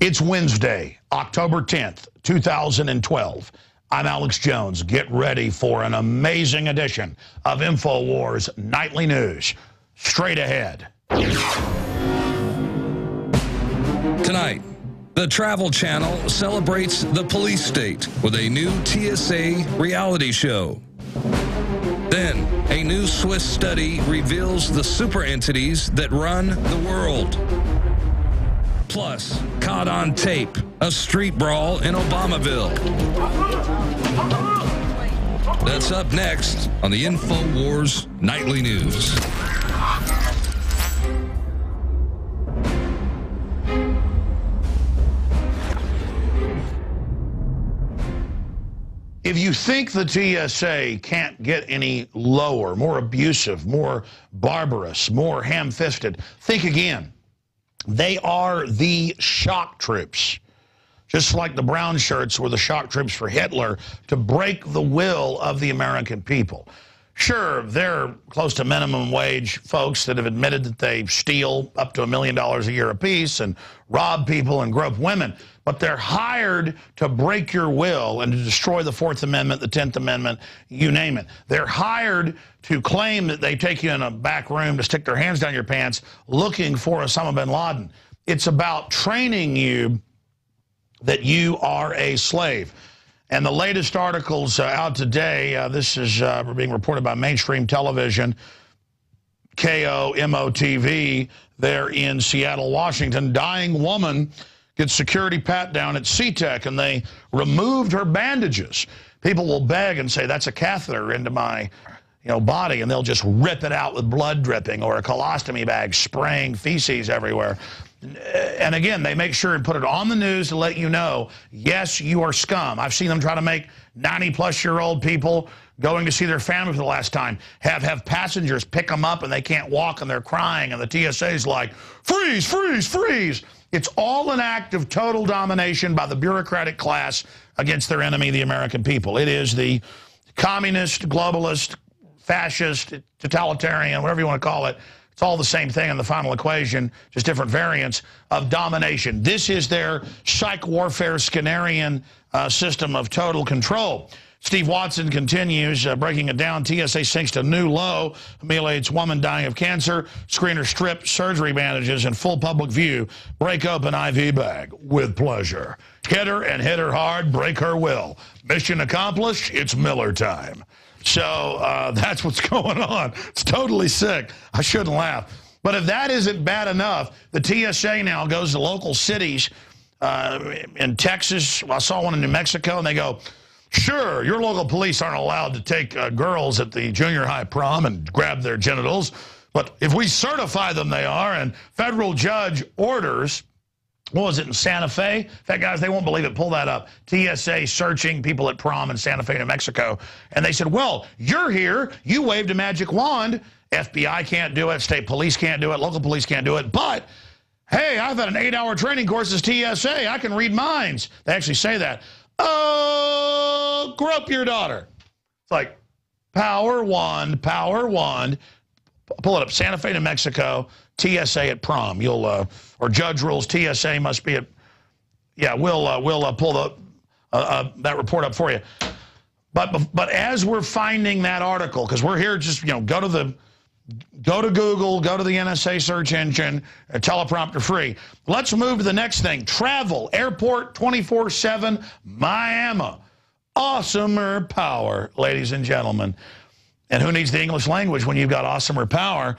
It's Wednesday, October 10th, 2012. I'm Alex Jones. Get ready for an amazing edition of InfoWars Nightly News. Straight ahead. Tonight, the Travel Channel celebrates the police state with a new TSA reality show. Then, a new Swiss study reveals the super entities that run the world. Plus, caught on tape, a street brawl in Obamaville. That's up next on the InfoWars Nightly News. If you think the TSA can't get any lower, more abusive, more barbarous, more ham-fisted, think again. They are the shock troops, just like the brown shirts were the shock troops for Hitler to break the will of the American people. Sure, they're close to minimum wage folks that have admitted that they steal up to $1 million a year apiece and rob people and grope women, but they're hired to break your will and to destroy the Fourth Amendment, the 10th Amendment, you name it. They're hired to claim that they take you in a back room to stick their hands down your pants looking for Osama bin Laden. It's about training you that you are a slave. And the latest articles out today, this is being reported by mainstream television, KOMO-TV, there in Seattle, Washington. Dying woman gets security pat-down at CTEC, and they removed her bandages. People will beg and say, that's a catheter into my body, and they'll just rip it out with blood dripping, or a colostomy bag spraying feces everywhere. And again, they make sure and put it on the news to let you know, yes, you are scum. I've seen them try to make 90-plus-year-old people going to see their family for the last time have passengers pick them up and they can't walk and they're crying and the TSA's like, freeze, freeze, freeze. It's all an act of total domination by the bureaucratic class against their enemy, the American people. It is the communist, globalist, fascist, totalitarian, whatever you want to call it. It's all the same thing in the final equation, just different variants of domination. This is their psych warfare Skinnerian system of total control. Steve Watson continues, breaking it down. TSA sinks to new low, humiliates woman dying of cancer, screener strip surgery bandages in full public view, break open IV bag with pleasure. Hit her and hit her hard, break her will. Mission accomplished, it's Miller time. So that's what's going on. It's totally sick. I shouldn't laugh. But if that isn't bad enough, the TSA now goes to local cities in Texas. I saw one in New Mexico, and they go, sure, your local police aren't allowed to take girls at the junior high prom and grab their genitals. But if we certify them, they are. And federal judge orders, what was it, in Santa Fe? In fact, guys, they won't believe it. Pull that up. TSA searching people at prom in Santa Fe, New Mexico. And they said, well, you're here. You waved a magic wand. FBI can't do it. State police can't do it. Local police can't do it. But, hey, I've had an 8-hour training course as TSA. I can read minds. They actually say that. Oh, grope your daughter. It's like, power wand, power wand. Pull it up. Santa Fe, New Mexico. TSA at prom. You'll or judge rules TSA must be at. Yeah, we'll pull the that report up for you. But as we're finding that article, because we're here, just go to Google, go to the NSA search engine, teleprompter free. Let's move to the next thing. Travel, airport, 24/7, Miami, awesomer power, ladies and gentlemen. And who needs the English language when you've got awesomer power?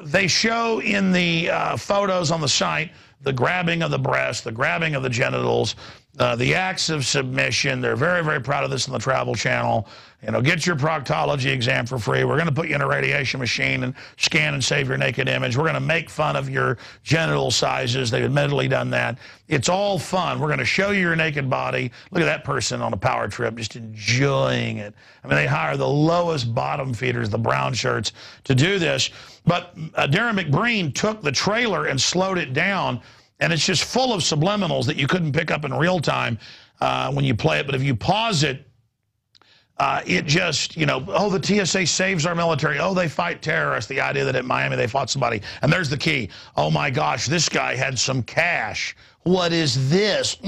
They show in the photos on the site the grabbing of the breast, the grabbing of the genitals, the acts of submission. They're very, very proud of this on the Travel Channel. Get your proctology exam for free. We're going to put you in a radiation machine and scan and save your naked image. We're going to make fun of your genital sizes. They've admittedly done that. It's all fun. We're going to show you your naked body. Look at that person on a power trip just enjoying it. I mean, they hire the lowest bottom feeders, the brown shirts, to do this. But Darren McBreen took the trailer and slowed it down, and it's just full of subliminals that you couldn't pick up in real time when you play it. But if you pause it, it just, you know, oh, the TSA saves our military. Oh, they fight terrorists. The idea that at Miami they fought somebody. And there's the key. Oh, my gosh, this guy had some cash. What is this?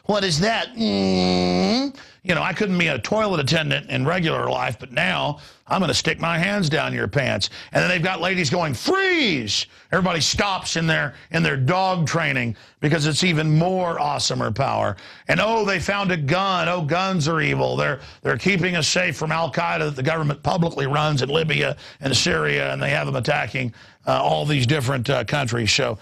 What is that? You know, I couldn't be a toilet attendant in regular life, but now I'm going to stick my hands down your pants. And then they've got ladies going, freeze! Everybody stops in their dog training because it's even more awesomer power. And, oh, they found a gun. Oh, guns are evil. They're keeping us safe from Al-Qaeda that the government publicly runs in Libya and Syria, and they have them attacking all these different countries. So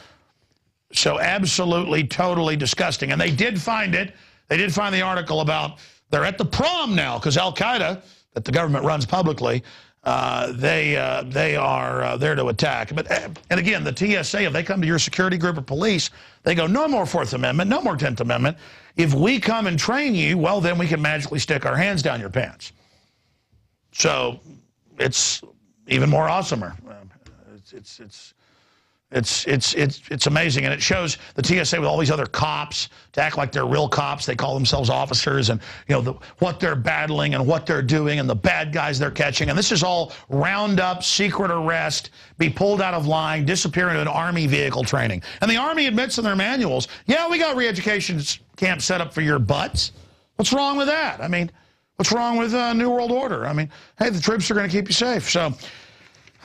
absolutely, totally disgusting. And they did find it. They did find the article about they're at the prom now because Al-Qaeda, that the government runs publicly, they are there to attack. But and again, the TSA, if they come to your security group or police, they go, no more Fourth Amendment, no more 10th Amendment. If we come and train you, well, then we can magically stick our hands down your pants. So it's even more awesomer. It's amazing, and it shows the TSA with all these other cops to act like they're real cops. They call themselves officers, and you know what they're battling and what they're doing and the bad guys they're catching. And this is all round up, secret arrest, be pulled out of line, disappear into an Army vehicle training. And the Army admits in their manuals, yeah, we got re-education camps set up for your butts. What's wrong with that? I mean, what's wrong with New World Order? I mean, hey, the troops are going to keep you safe. So.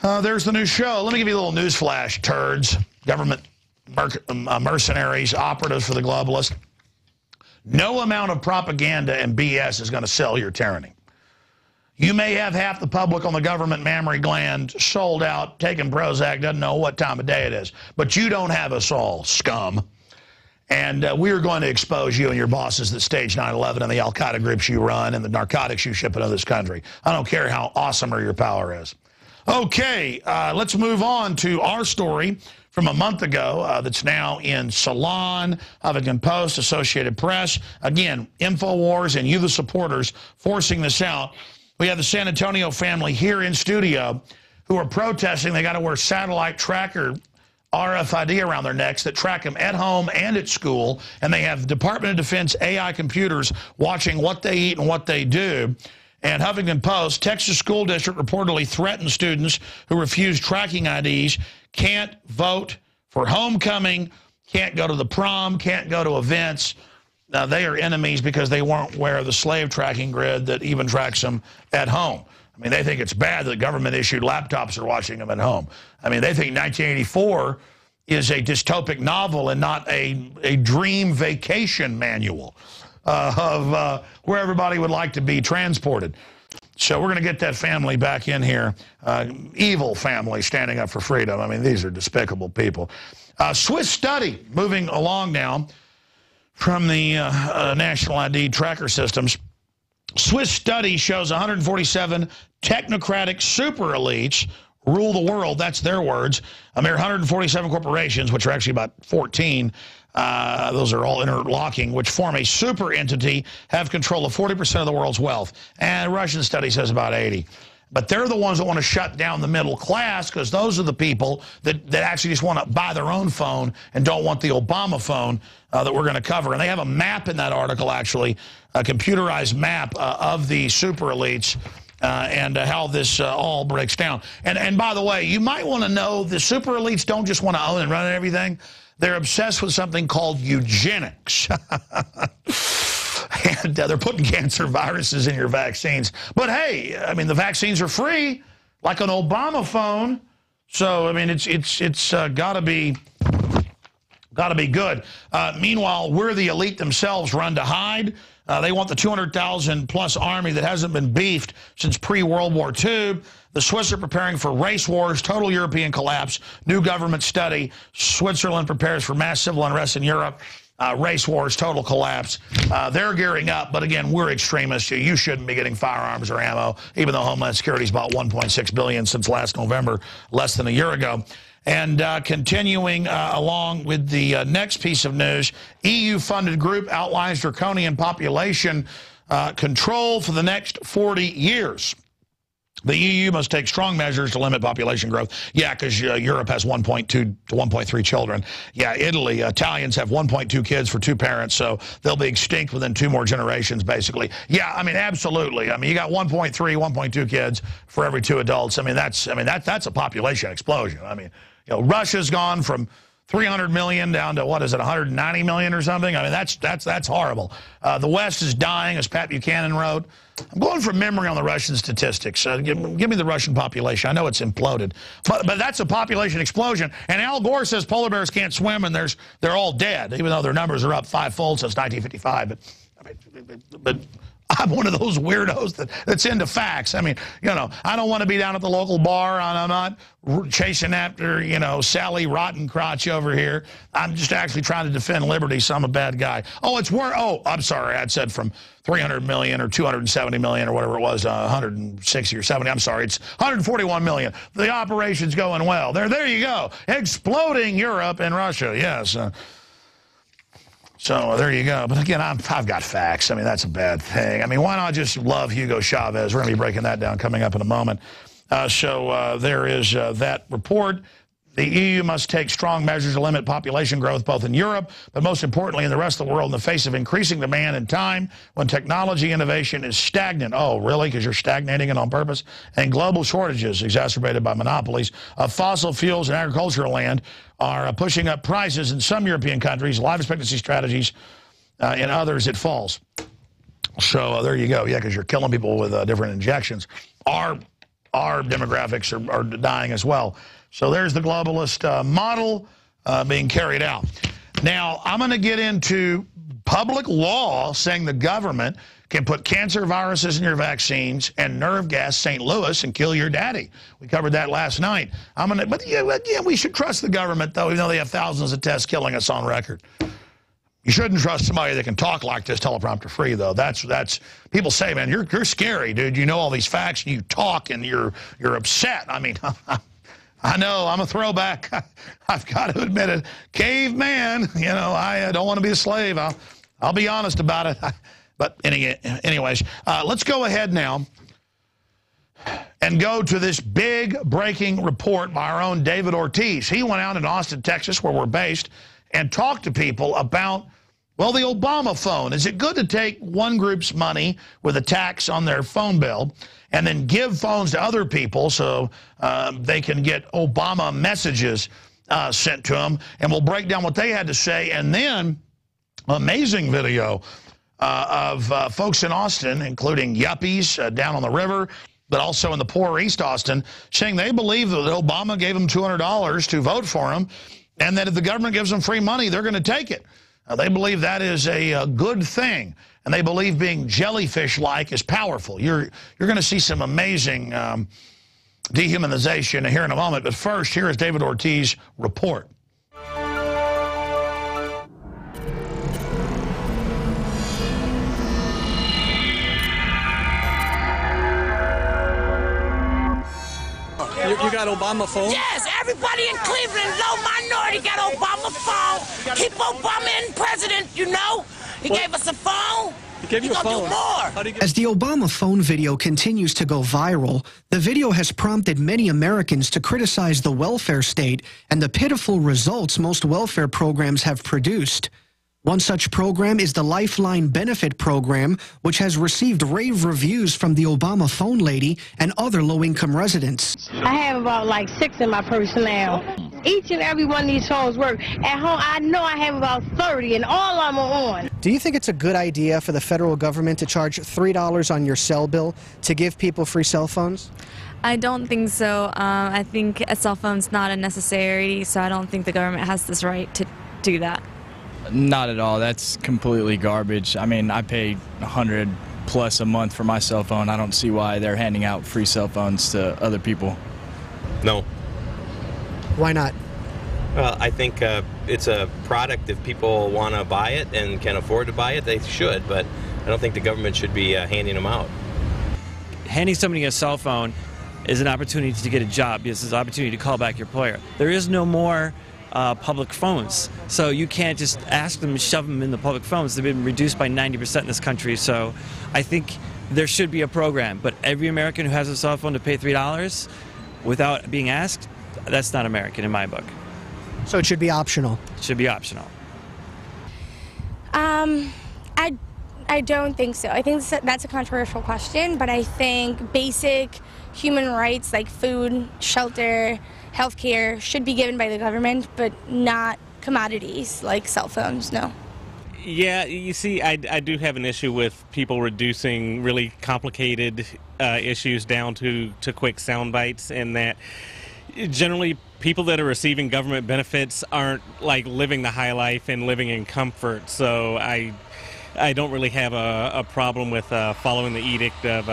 There's the new show. Let me give you a little news flash, turds, government mercenaries, operatives for the globalists. No amount of propaganda and BS is going to sell your tyranny. You may have half the public on the government mammary gland sold out, taking Prozac, doesn't know what time of day it is. But you don't have us all, scum. And we are going to expose you and your bosses that stage 9/11 and the Al-Qaeda groups you run and the narcotics you ship into this country. I don't care how awesome your power is. Okay, let's move on to our story from a month ago that's now in Salon, Huffington Post, Associated Press. Again, InfoWars and you, the supporters, forcing this out. We have the San Antonio family here in studio who are protesting. They got to wear satellite tracker RFID around their necks that track them at home and at school. And they have Department of Defense AI computers watching what they eat and what they do. And Huffington Post, Texas school district reportedly threatened students who refuse tracking IDs, can't vote for homecoming, can't go to the prom, can't go to events. Now, they are enemies because they won't wear the slave tracking grid that even tracks them at home. I mean, they think it's bad that government-issued laptops are watching them at home. I mean, they think 1984 is a dystopic novel and not a dream vacation manual. Of where everybody would like to be transported. So we're going to get that family back in here. Evil family standing up for freedom. I mean, these are despicable people. Swiss study moving along now from the national ID tracker systems. Swiss study shows 147 technocratic super elites rule the world. That's their words. A mere 147 corporations, which are actually about 14. Those are all interlocking, which form a super entity, have control of 40% of the world's wealth. And a Russian study says about 80. But they're the ones that want to shut down the middle class because those are the people that actually just want to buy their own phone and don't want the Obama phone that we're going to cover. And they have a map in that article, actually, a computerized map of the super elites and how this all breaks down. And by the way, you might want to know the super elites don't just want to own and run everything. They're obsessed with something called eugenics. And they're putting cancer viruses in your vaccines. But hey, I mean, the vaccines are free, like an Obama phone. So, I mean, it's got to be good. Meanwhile, we're the elite themselves run to hide. They want the 200,000-plus army that hasn't been beefed since pre-World War II. The Swiss are preparing for race wars, total European collapse, new government study. Switzerland prepares for mass civil unrest in Europe. Race wars, total collapse. They're gearing up, but again, we're extremists. You shouldn't be getting firearms or ammo, even though Homeland Security's bought $1.6 billion since last November, less than a year ago. And continuing along with the next piece of news, EU-funded group outlines draconian population control for the next 40 years. The EU must take strong measures to limit population growth. Yeah, because Europe has 1.2 to 1.3 children. Yeah, Italy, Italians have 1.2 kids for 2 parents, so they'll be extinct within 2 more generations, basically. Yeah, I mean, absolutely. I mean, you got 1.3, 1.2 kids for every 2 adults. I mean, that's a population explosion. I mean, you know, Russia's gone from 300 million down to, what is it, 190 million or something? I mean, that's horrible. The West is dying, as Pat Buchanan wrote. I'm going from memory on the Russian statistics. Give me the Russian population. I know it's imploded, but that's a population explosion. And Al Gore says polar bears can't swim and they're all dead, even though their numbers are up 5-fold since 1955. But I'm one of those weirdos that's into facts. I mean, you know, I don't want to be down at the local bar. I'm not chasing after, you know, Sally Rottencrotch over here. I'm just actually trying to defend liberty, so I'm a bad guy. Oh, it's worse. Oh, I'm sorry. I'd said from 300 million or 270 million or whatever it was, 160 or 70. I'm sorry. It's 141 million. The operation's going well. There you go. Exploding Europe and Russia. Yes. So there you go. But again, I've got facts. I mean, that's a bad thing. I mean, why not just love Hugo Chavez? We're going to be breaking that down coming up in a moment. There is that report. The EU must take strong measures to limit population growth both in Europe, but most importantly in the rest of the world in the face of increasing demand and time when technology innovation is stagnant. Oh, really? Because you're stagnating it on purpose? And global shortages exacerbated by monopolies of fossil fuels and agricultural land are pushing up prices in some European countries, life expectancy strategies, in others it falls. So there you go. Yeah, because you're killing people with different injections. Our demographics are dying as well. So there's the globalist model being carried out. Now, I'm going to get into public law saying the government can put cancer viruses in your vaccines and nerve gas St. Louis and kill your daddy. We covered that last night. But yeah, we should trust the government, though, even though they have thousands of tests killing us on record. You shouldn't trust somebody that can talk like this teleprompter free, though. That's people say, man, you're scary, dude. You know all these facts, and you talk, and you're upset. I mean, I know, I'm a throwback. I've got to admit it. Caveman, you know, I don't want to be a slave. I'll be honest about it. But anyways, let's go ahead now and go to this big breaking report by our own David Ortiz. He went out in Austin, Texas, where we're based, and talked to people about, well, the Obama phone. Is it good to take one group's money with a tax on their phone bill and then give phones to other people so they can get Obama messages sent to them? And we'll break down what they had to say. And then, amazing video of folks in Austin, including yuppies down on the river, but also in the poor East Austin, saying they believe that Obama gave them $200 to vote for him, and that if the government gives them free money, they're going to take it. They believe that is a good thing, and they believe being jellyfish-like is powerful. You're going to see some amazing dehumanization here in a moment, but first, here is David Ortiz's report. You got Obama phone? Yes, everybody in Cleveland, low minority, got Obama phone. Keep Obama in president, you know. He gave us a phone. He gave you a phone. Do more. As the Obama phone video continues to go viral, the video has prompted many Americans to criticize the welfare state and the pitiful results most welfare programs have produced. One such program is the Lifeline Benefit Program, which has received rave reviews from the Obama phone lady and other low-income residents. I have about like 6 in my purse now. Each and every one of these phones work. At home, I know I have about 30, and all of them are on. Do you think it's a good idea for the federal government to charge $3 on your cell bill to give people free cell phones? I don't think so. I think a cell phone's not a necessity, so I don't think the government has this right to do that. Not at all. That's completely garbage. I mean, I pay $100+ a month for my cell phone. I don't see why they're handing out free cell phones to other people. No. Why not? Well, I think it's a product. If people want to buy it and can afford to buy it, they should, but I don't think the government should be handing them out. Handing somebody a cell phone is an opportunity to get a job. It's an opportunity to call back your employer. There is no more public phones, so you can't just ask them to shove them in the public phones. They've been reduced by 90% in this country, so I think there should be a program. But every American who has a cell phone to pay $3 without being asked, that's not American in my book. So it should be optional. It should be optional. I don't think so. I think that's a controversial question, but I think basic human rights like food, shelter, healthcare should be given by the government, but not commodities like cell phones, no. Yeah, you see, I do have an issue with people reducing really complicated issues down to quick sound bites, and that generally people that are receiving government benefits aren't like living the high life and living in comfort. So I don't really have a problem with following the edict of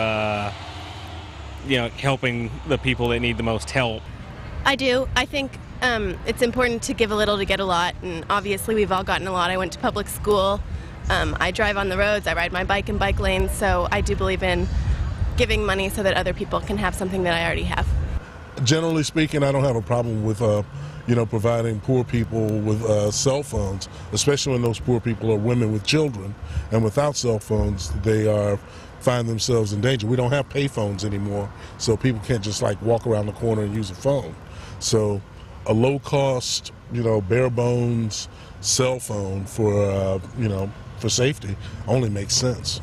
helping the people that need the most help. I do. I think it's important to give a little to get a lot, and obviously we've all gotten a lot. I went to public school. I drive on the roads. I ride my bike in bike lanes, so I do believe in giving money so that other people can have something that I already have. Generally speaking, I don't have a problem with providing poor people with cell phones, especially when those poor people are women with children, and without cell phones they find themselves in danger. We don't have pay phones anymore, so people can't just like walk around the corner and use a phone. So a low cost, bare bones cell phone for safety only makes sense.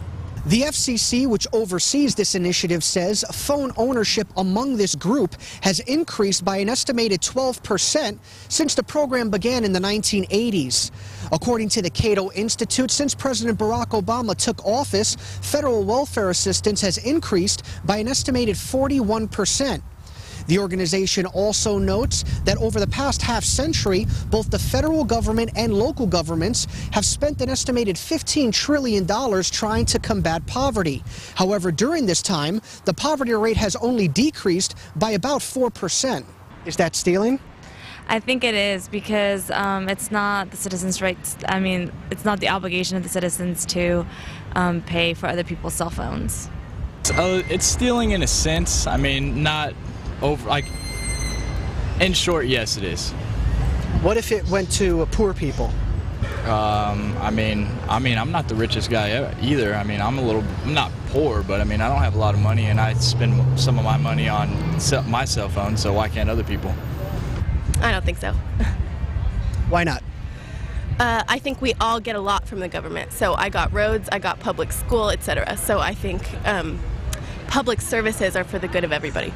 The FCC, which oversees this initiative, says phone ownership among this group has increased by an estimated 12% since the program began in the 1980s. According to the Cato Institute, since President Barack Obama took office, federal welfare assistance has increased by an estimated 41%. The organization also notes that over the past half-century, both the federal government and local governments have spent an estimated $15 trillion trying to combat poverty. However, during this time, the poverty rate has only decreased by about 4%. Is that stealing? I think it is, because it's not the citizens' rights. I mean, it's not the obligation of the citizens to pay for other people's cell phones. It's stealing in a sense. I mean, not over, like, in short, yes, it is. What if it went to poor people? I mean, I'm not the richest guy either. I mean, I'm not poor, but I mean, I don't have a lot of money, and I spend some of my money on my cell phone, so why can't other people? I don't think so. Why not? I think we all get a lot from the government. So I got roads, I got public school, etc. So I think public services are for the good of everybody.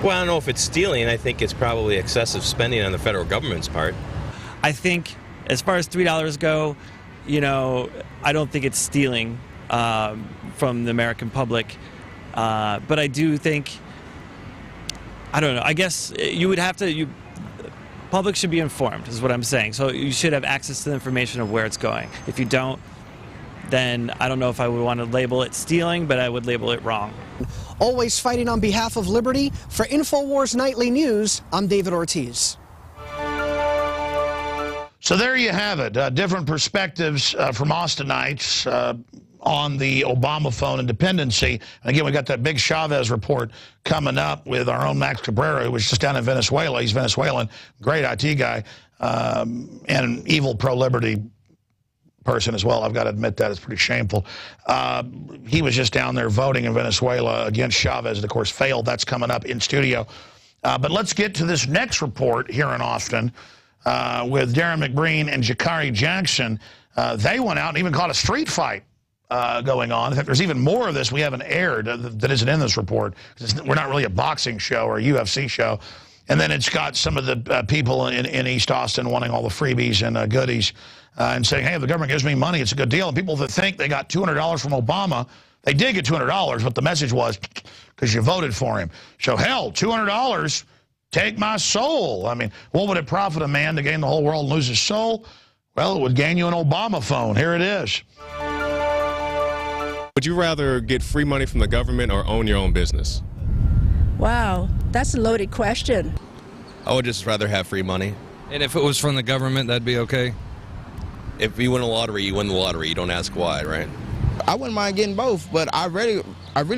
Well, I don't know if it's stealing. I think it's probably excessive spending on the federal government's part. I think as far as $3 go, I don't think it's stealing from the American public. But I do think, I don't know, I guess you would have to, public should be informed, is what I'm saying. So you should have access to the information of where it's going. If you don't, then I don't know if I would want to label it stealing, but I would label it wrong. Always fighting on behalf of liberty. For InfoWars Nightly News, I'm David Ortiz. So there you have it. Different perspectives from Austinites on the Obama phone and dependency. And again, we got that big Chavez report coming up with our own Max Cabrera, who was just down in Venezuela. He's Venezuelan, great IT guy, and an evil pro-liberty person as well. I've got to admit that. It's pretty shameful. He was just down there voting in Venezuela against Chavez, and of course failed. That's coming up in studio. But let's get to this next report here in Austin with Darren McBreen and Jakari Jackson. They went out and even caught a street fight going on. In fact, there's even more of this we haven't aired that isn't in this report. We're not really a boxing show or a UFC show. And then it's got some of the people in East Austin wanting all the freebies and goodies and saying, hey, if the government gives me money, it's a good deal. And people that think they got $200 from Obama, they did get $200, but the message was because you voted for him. So, hell, $200, take my soul. I mean, what would it profit a man to gain the whole world and lose his soul? Well, it would gain you an Obama phone. Here it is. Would you rather get free money from the government or own your own business? Wow, that's a loaded question. I would just rather have free money. And if it was from the government, that'd be okay? If you win a lottery, you win the lottery. You don't ask why, right? I wouldn't mind getting both, but I really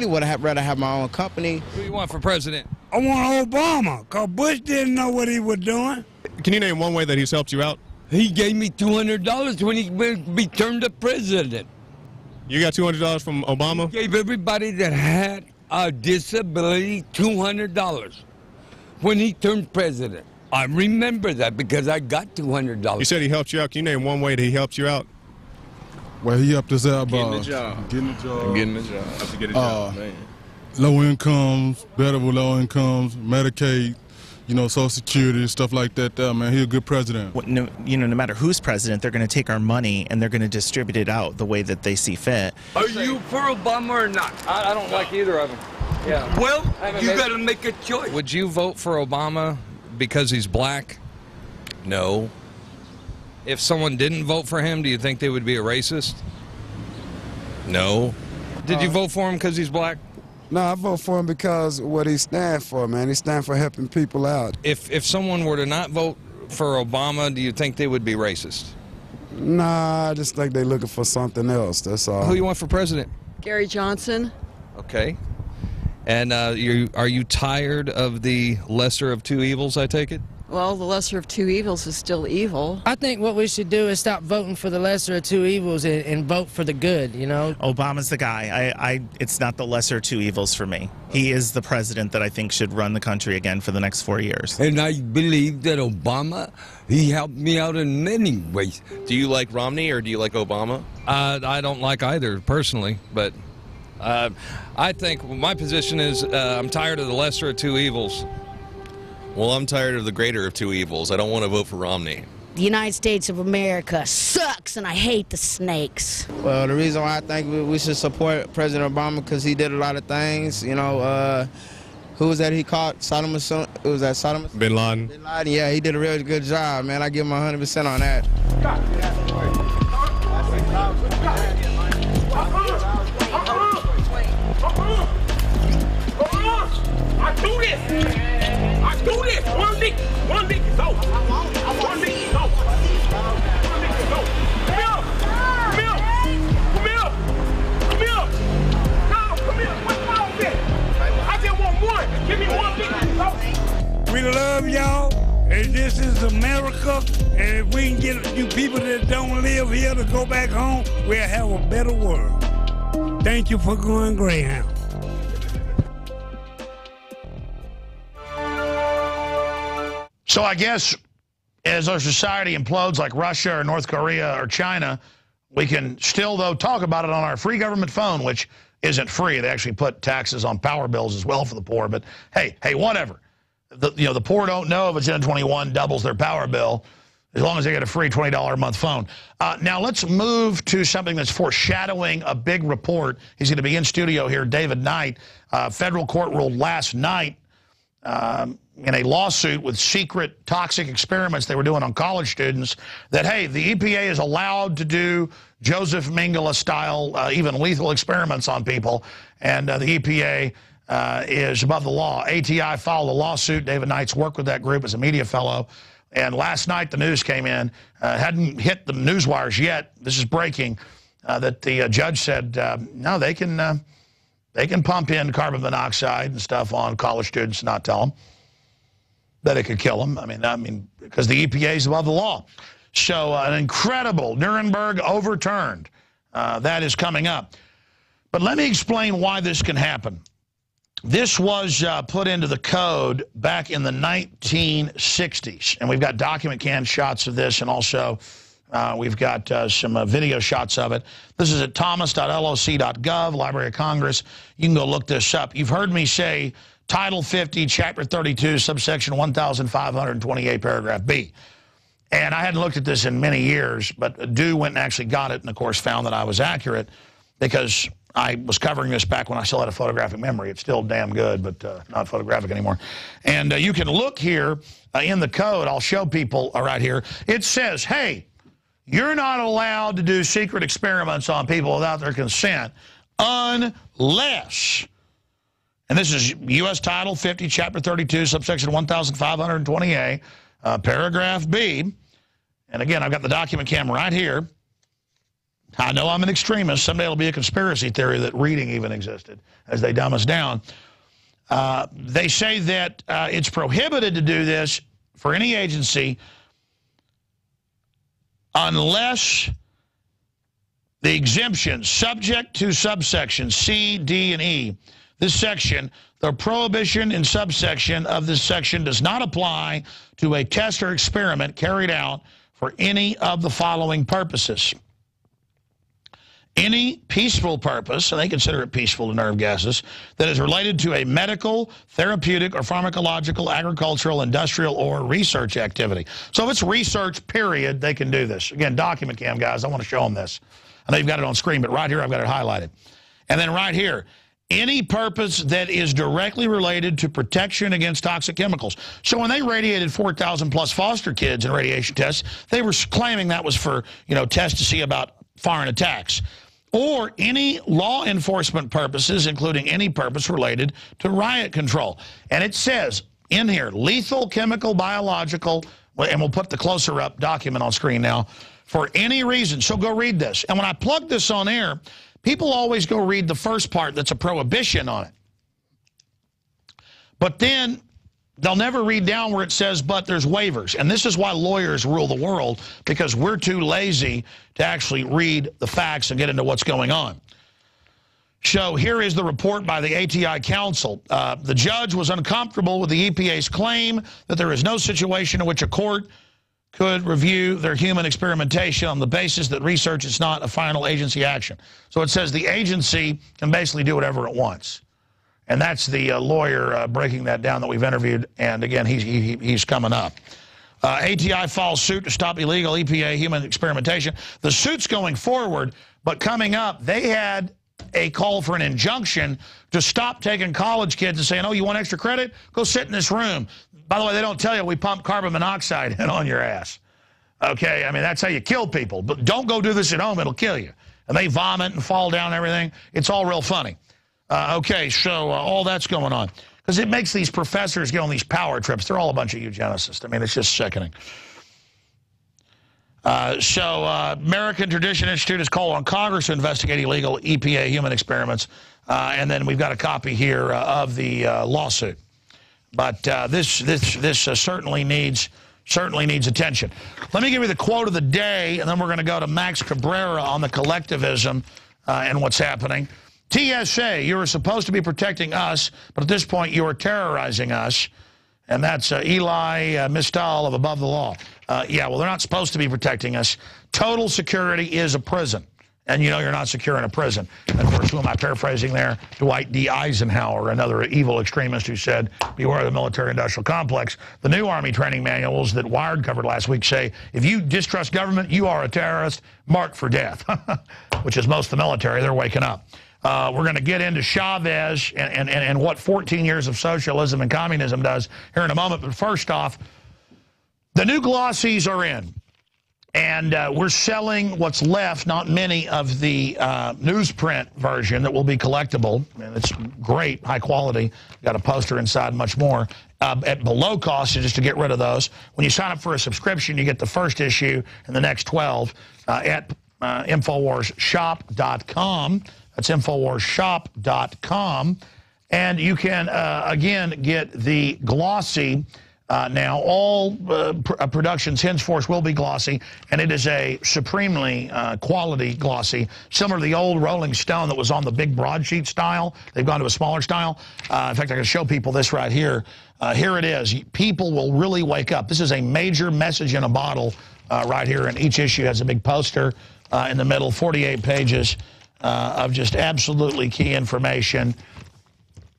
would rather have my own company. Who do you want for president? I want Obama, because Bush didn't know what he was doing. Can you name one way that he's helped you out? He gave me $200 when he became the president. You got $200 from Obama? Gave everybody that had a disability $200 when he turned president. I remember that because I got $200. You said he helped you out. Can you name one way that he helped you out? Well, he helped us out by Getting a job. Getting a job. Getting a job. To get a job, man. Low incomes, better with low incomes, Medicaid, you know, Social Security, stuff like that. Man, he's a good president. No matter who's president, they're going to take our money and they're going to distribute it out the way that they see fit. Are you for Obama or not? I don't like either of them. Yeah. Well, you got to make a choice. Would you vote for Obama because he's black? No. If someone didn't vote for him, do you think they would be a racist? No. Did you vote for him because he's black? No, I vote for him because what he stands for, man. He stands for helping people out. If someone were to not vote for Obama, do you think they would be racist? Nah, I just think they're looking for something else, that's all. Who you want for president? Gary Johnson. Okay. And are you tired of the lesser of two evils, I take it? Well, the lesser of two evils is still evil. I think what we should do is stop voting for the lesser of two evils and vote for the good, you know? Obama's the guy. It's not the lesser of two evils for me. He is the president that I think should run the country again for the next 4 years. And I believe that Obama, he helped me out in many ways. Do you like Romney or do you like Obama? I don't like either personally, but I think my position is I'm tired of the lesser of two evils. Well, I'm tired of the greater of two evils. I don't want to vote for Romney. The United States of America sucks, and I hate the snakes. Well, the reason why I think we should support President Obama because he did a lot of things. You know, who was that he caught? Saddam Hussein? Who was that? Saddam? Bin Laden. Bin Laden, yeah, he did a really good job, man. I give him 100% on that. I do this. I do this. One lick is over. One lick is over. One lick is over. Come here. Come here. Come here. No, come here. What's wrong with it? I just want one. Give me one lick. We love y'all, and this is America, and if we can get you people that don't live here to go back home, we'll have a better world. Thank you for going Greyhound. So I guess as our society implodes like Russia or North Korea or China, we can still, though, talk about it on our free government phone, which isn't free. They actually put taxes on power bills as well for the poor. But, hey, whatever. The poor don't know if it's N21 doubles their power bill as long as they get a free $20 a month phone. Now let's move to something that's foreshadowing a big report. He's going to be in studio here, David Knight. Federal court ruled last night in a lawsuit with secret toxic experiments they were doing on college students that, hey, the EPA is allowed to do Joseph Mengele-style, even lethal experiments on people, and the EPA is above the law. ATI filed a lawsuit. David Knight's worked with that group as a media fellow, and last night the news came in. Hadn't hit the news wires yet. This is breaking, that the judge said, no, they can pump in carbon monoxide and stuff on college students and not tell them that it could kill them. I mean, because the EPA is above the law. So an incredible Nuremberg overturned. That is coming up. But let me explain why this can happen. This was put into the code back in the 1960s. And we've got document cam shots of this, and also we've got some video shots of it. This is at thomas.loc.gov, Library of Congress. You can go look this up. You've heard me say Title 50, Chapter 32, subsection 1528, paragraph B. And I hadn't looked at this in many years, but Dew went and actually got it and, of course, found that I was accurate because I was covering this back when I still had a photographic memory. It's still damn good, but not photographic anymore. And you can look here in the code. I'll show people right here. It says, hey, you're not allowed to do secret experiments on people without their consent unless, and this is U.S. Title 50, Chapter 32, subsection 1528, paragraph B. And again, I've got the document cam right here. I know I'm an extremist. Someday it'll be a conspiracy theory that reading even existed as they dumb us down. They say that it's prohibited to do this for any agency unless The exemptions subject to subsections C, D, and E. This section, the prohibition in subsection of this section does not apply to a test or experiment carried out for any of the following purposes. Any peaceful purpose, and they consider it peaceful to nerve gases, that is related to a medical, therapeutic, or pharmacological, agricultural, industrial, or research activity. So if it's research, period, they can do this. Again, document cam, guys, I want to show them this. I know you've got it on screen, but right here I've got it highlighted. And then right here, any purpose that is directly related to protection against toxic chemicals. So when they radiated 4,000 plus foster kids in radiation tests, they were claiming that was for, tests to see about foreign attacks. Or any law enforcement purposes, including any purpose related to riot control. And it says in here, lethal, chemical, biological, and we'll put the closer up document on screen now, for any reason. So go read this. And when I plug this on air, people always go read the first part that's a prohibition on it. But then they'll never read down where it says, but there's waivers. And this is why lawyers rule the world, because we're too lazy to actually read the facts and get into what's going on. So here is the report by the ATI Council. The judge was uncomfortable with the EPA's claim that there is no situation in which a court could review their human experimentation on the basis that research is not a final agency action. So it says the agency can basically do whatever it wants. And that's the lawyer breaking that down that we've interviewed. And again, he's coming up. ATI files suit to stop illegal EPA human experimentation. The suit's going forward, but coming up, they had a call for an injunction to stop taking college kids and saying, oh, you want extra credit? Go sit in this room. By the way, they don't tell you we pump carbon monoxide in on your ass. Okay, I mean, that's how you kill people. But don't go do this at home, it'll kill you. And they vomit and fall down and everything. It's all real funny. Okay, so all that's going on. Because it makes these professors get on these power trips. They're all a bunch of eugenicists. I mean, it's just sickening. American Tradition Institute has called on Congress to investigate illegal EPA human experiments. And then we've got a copy here of the lawsuit. But this certainly needs attention. Let me give you the quote of the day, and then we're going to go to Max Cabrera on the collectivism and what's happening. TSA, you are supposed to be protecting us, but at this point you are terrorizing us. And that's Eli Mistal of Above the Law. Yeah, well, they're not supposed to be protecting us. Total security is a prison. And you know you're not secure in a prison. And of course, who am I paraphrasing there? Dwight D. Eisenhower, another evil extremist who said, beware of the military-industrial complex. The new Army training manuals that Wired covered last week say, if you distrust government, you are a terrorist, marked for death, which is most of the military. They're waking up. We're going to get into Chavez and what 14 years of socialism and communism does here in a moment. But first off, the new glossies are in. And we're selling what's left, not many, of the newsprint version that will be collectible. And it's great, high quality. Got a poster inside, much more. At below cost, just to get rid of those. When you sign up for a subscription, you get the first issue and the next 12 at InfoWarsShop.com. That's InfoWarsShop.com. And you can, again, get the glossy. Now, all productions henceforth will be glossy, and it is a supremely quality glossy, similar to the old Rolling Stone that was on the big broadsheet style. They've gone to a smaller style. In fact, I can show people this right here. Here it is. People will really wake up. This is a major message in a bottle right here, and each issue has a big poster in the middle, 48 pages of just absolutely key information.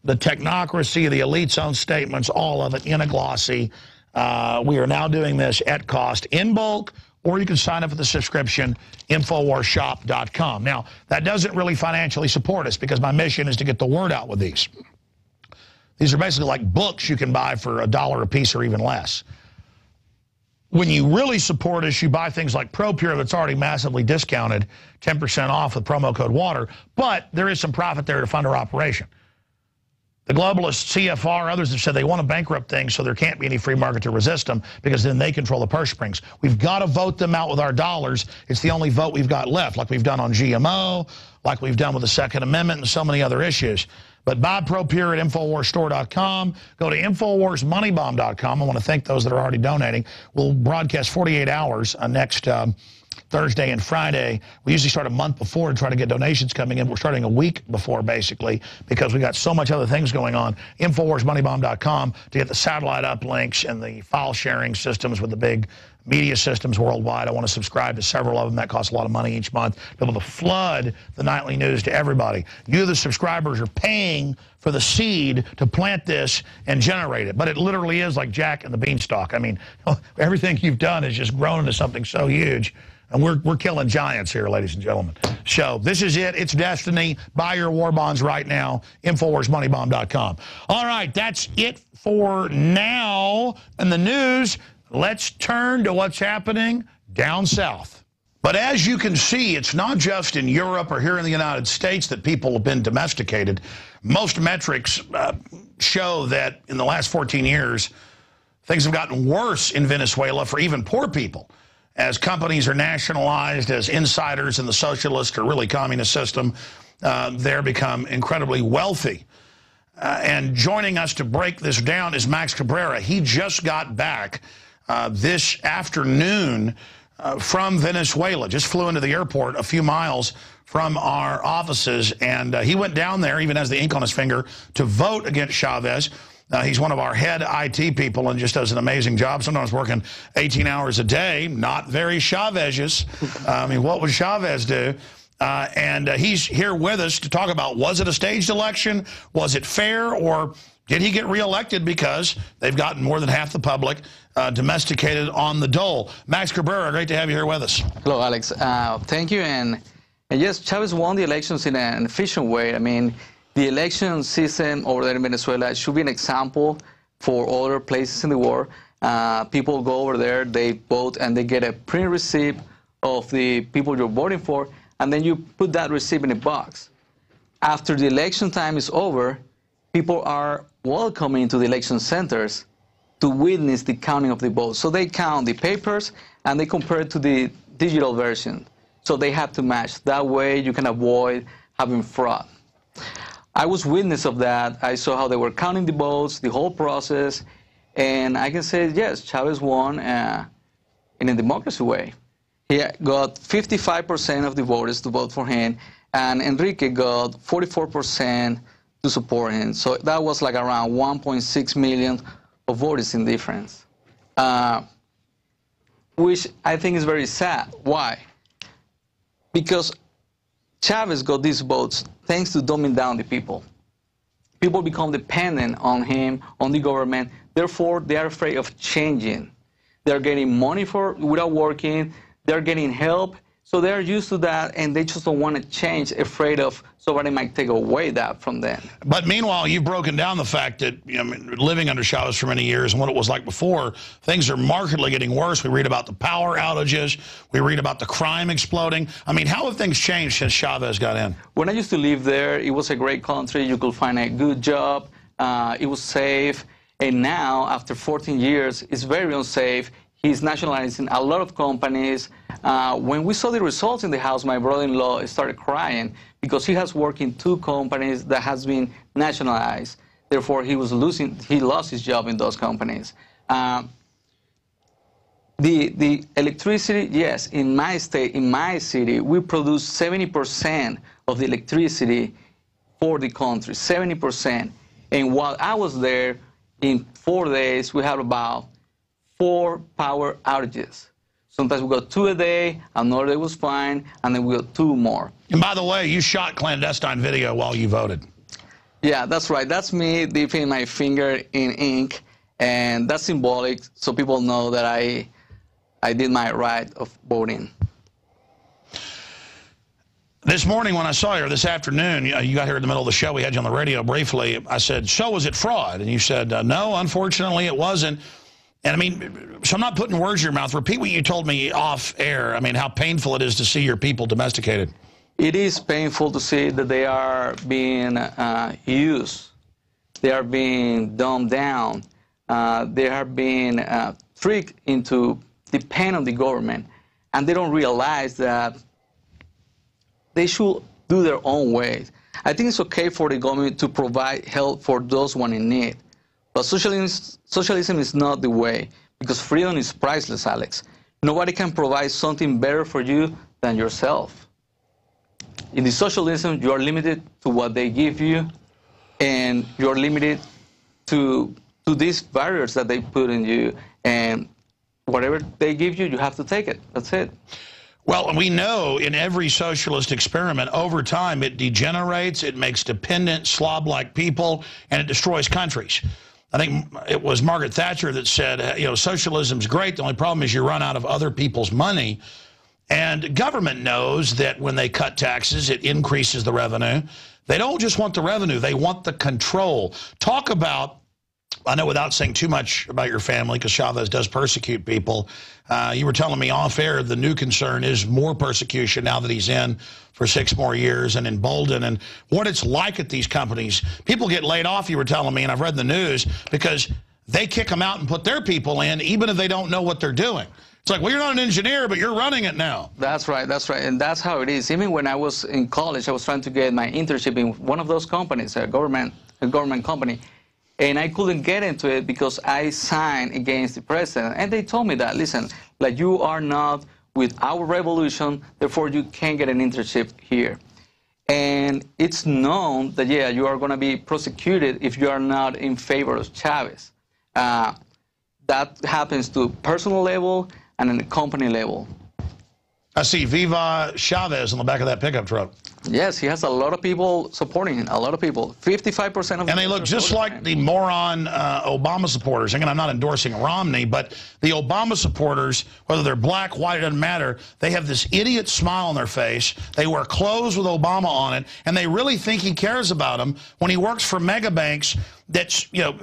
The technocracy, the elite's own statements, all of it in a glossy. We are now doing this at cost in bulk, or you can sign up for the subscription, InfoWarsShop.com. Now, that doesn't really financially support us because my mission is to get the word out with these. These are basically like books you can buy for $1 a piece or even less. When you really support us, you buy things like ProPure that's already massively discounted, 10% off with promo code WATER, but there is some profit there to fund our operation. The globalists, CFR, others have said they want to bankrupt things so there can't be any free market to resist them because then they control the purse strings. We've got to vote them out with our dollars. It's the only vote we've got left, like we've done on GMO, like we've done with the Second Amendment and so many other issues. But buy ProPure at InfoWarsStore.com. Go to InfoWarsMoneyBomb.com. I want to thank those that are already donating. We'll broadcast 48 hours next Thursday and Friday. We usually start a month before to try to get donations coming in. We're starting a week before, basically, because we got so much other things going on. InfoWarsMoneyBomb.com to get the satellite uplinks and the file sharing systems with the big media systems worldwide. I want to subscribe to several of them. That costs a lot of money each month. Be able to flood the nightly news to everybody. You, the subscribers, are paying for the seed to plant this and generate it. But it literally is like Jack and the Beanstalk. I mean, everything you've done has just grown into something so huge. And we're killing giants here, ladies and gentlemen. So this is it. It's destiny. Buy your war bonds right now. InfoWarsMoneyBomb.com. All right, that's it for now in the news. Let's turn to what's happening down south. But as you can see, it's not just in Europe or here in the United States that people have been domesticated. Most metrics show that in the last 14 years, things have gotten worse in Venezuela for even poor people, as companies are nationalized, as insiders in the socialist or really communist system, they're become incredibly wealthy. And joining us to break this down is Max Cabrera. He just got back this afternoon from Venezuela, just flew into the airport a few miles from our offices, and he went down there, even has the ink on his finger, to vote against Chavez. He's one of our head IT people and just does an amazing job, sometimes working 18 hours a day, not very Chavez-ish. I mean, what would Chavez do? And he's here with us to talk about, was it a staged election? Was it fair? Or did he get reelected because they've gotten more than half the public domesticated on the dole? Max Cabrera, great to have you here with us. Hello, Alex. Thank you. And yes, Chavez won the elections in an efficient way. I mean, the election system over there in Venezuela should be an example for other places in the world. People go over there, they vote, and they get a print receipt of the people you're voting for, and then you put that receipt in a box. After the election time is over, people are welcoming to the election centers to witness the counting of the votes. So they count the papers, and they compare it to the digital version. So they have to match. That way you can avoid having fraud. I was witness of that. I saw how they were counting the votes, the whole process, and I can say, yes, Chavez won in a democracy way. He got 55% of the voters to vote for him, and Enrique got 44% to support him. So that was like around 1.6 million of voters in difference, which I think is very sad. Why? Because Chavez got these votes thanks to dumbing down the people. People become dependent on him, on the government. Therefore, they are afraid of changing. They're getting money without working. They're getting help. So they're used to that, and they just don't want to change, afraid of somebody might take away that from them. But meanwhile, you've broken down the fact that, you know, living under Chavez for many years and what it was like before, things are markedly getting worse. We read about the power outages. We read about the crime exploding. I mean, how have things changed since Chavez got in? When I used to live there, it was a great country. You could find a good job. It was safe. And now, after 14 years, it's very unsafe. He's nationalizing a lot of companies. When we saw the results in the House, my brother-in-law started crying because he has worked in 2 companies that has been nationalized. Therefore, he lost his job in those companies. The electricity, yes, in my state, in my city, we produce 70% of the electricity for the country, 70%. And while I was there, in 4 days, we had about 4 power outages. Sometimes we got 2 a day, another day was fine, and then we got 2 more. And by the way, you shot clandestine video while you voted. Yeah, that's right. That's me dipping my finger in ink, and that's symbolic, so people know that I did my right of voting. This morning when I saw you, or this afternoon, you got here in the middle of the show, we had you on the radio briefly. I said, so was it fraud? And you said, no, unfortunately it wasn't. And I mean, so I'm not putting words in your mouth. Repeat what you told me off air. I mean, how painful it is to see your people domesticated. It is painful to see that they are being used. They are being dumbed down. They are being tricked into depend on the government. And they don't realize that they should do their own way. I think it's okay for the government to provide help for those one in need. But socialism is not the way, because freedom is priceless, Alex. Nobody can provide something better for you than yourself. In the socialism, you are limited to what they give you, and you're limited to these barriers that they put in you, and whatever they give you, you have to take it. That's it. Well, we know in every socialist experiment, over time, it degenerates, it makes dependent, slob-like people, and it destroys countries. I think it was Margaret Thatcher that said, you know, socialism's great. The only problem is you run out of other people's money. And government knows that when they cut taxes, it increases the revenue. They don't just want the revenue, they want the control. Talk about, I know without saying too much about your family, because Chavez does persecute people, you were telling me off air the new concern is more persecution now that he's in for 6 more years and emboldened, and what it's like at these companies. People get laid off, you were telling me, and I've read the news, because they kick them out and put their people in, even if they don't know what they're doing. It's like, well, you're not an engineer, but you're running it now. That's right, and that's how it is. Even when I was in college, I was trying to get my internship in one of those companies, a government company, and I couldn't get into it because I signed against the president. And they told me that, listen, like, you are not with our revolution, therefore you can't get an internship here. And it's known that, yeah, you are going to be prosecuted if you are not in favor of Chavez. That happens to personal level and on the company level. I see Viva Chavez on the back of that pickup truck. Yes, he has a lot of people supporting him, a lot of people. 55% of them. And they look just like the moron Obama supporters. Again, I'm not endorsing Romney, but the Obama supporters, whether they're black, white, it doesn't matter, they have this idiot smile on their face. They wear clothes with Obama on it, and they really think he cares about them when he works for mega banks that, you know,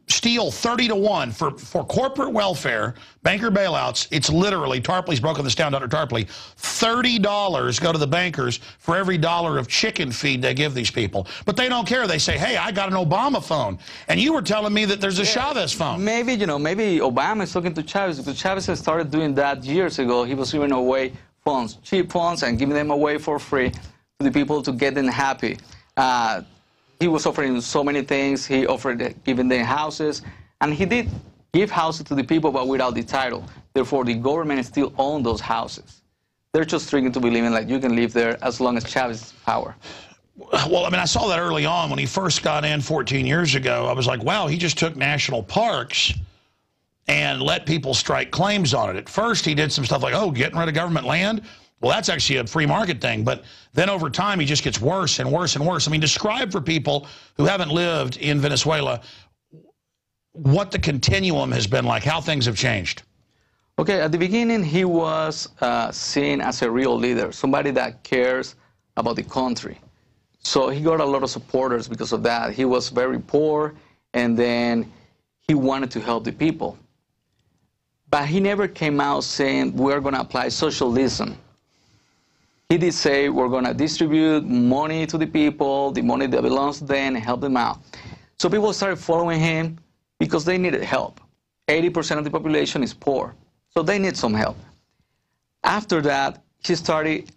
steal 30 to 1 for corporate welfare, banker bailouts. It's literally, Tarpley's broken this down, Dr. Tarpley, $30 go to the bankers for every dollar of chicken feed they give these people. But they don't care. They say, hey, I got an Obama phone. And you were telling me that there's a Chavez phone. Maybe, you know, maybe Obama is looking to Chavez, because Chavez has started doing that years ago. He was giving away phones, cheap phones, and giving them away for free to the people to get them happy. He was offering so many things. He offered giving them houses, and he did give houses to the people, but without the title. Therefore, the government still owns those houses. They're just tricking to believing like you can live there as long as Chavez is in power. Well, I mean, I saw that early on when he first got in 14 years ago. I was like, wow, he just took national parks and let people strike claims on it. At first, he did some stuff like, oh, getting rid of government land. Well, that's actually a free market thing. But then over time, he just gets worse and worse and worse. I mean, describe for people who haven't lived in Venezuela what the continuum has been like, how things have changed. Okay, at the beginning, he was seen as a real leader, somebody that cares about the country. So he got a lot of supporters because of that. He was very poor, and then he wanted to help the people. But he never came out saying, we're going to apply socialism. He did say, we're going to distribute money to the people, the money that belongs to them, and help them out. So people started following him because they needed help. 80% of the population is poor, so they need some help. After that, he started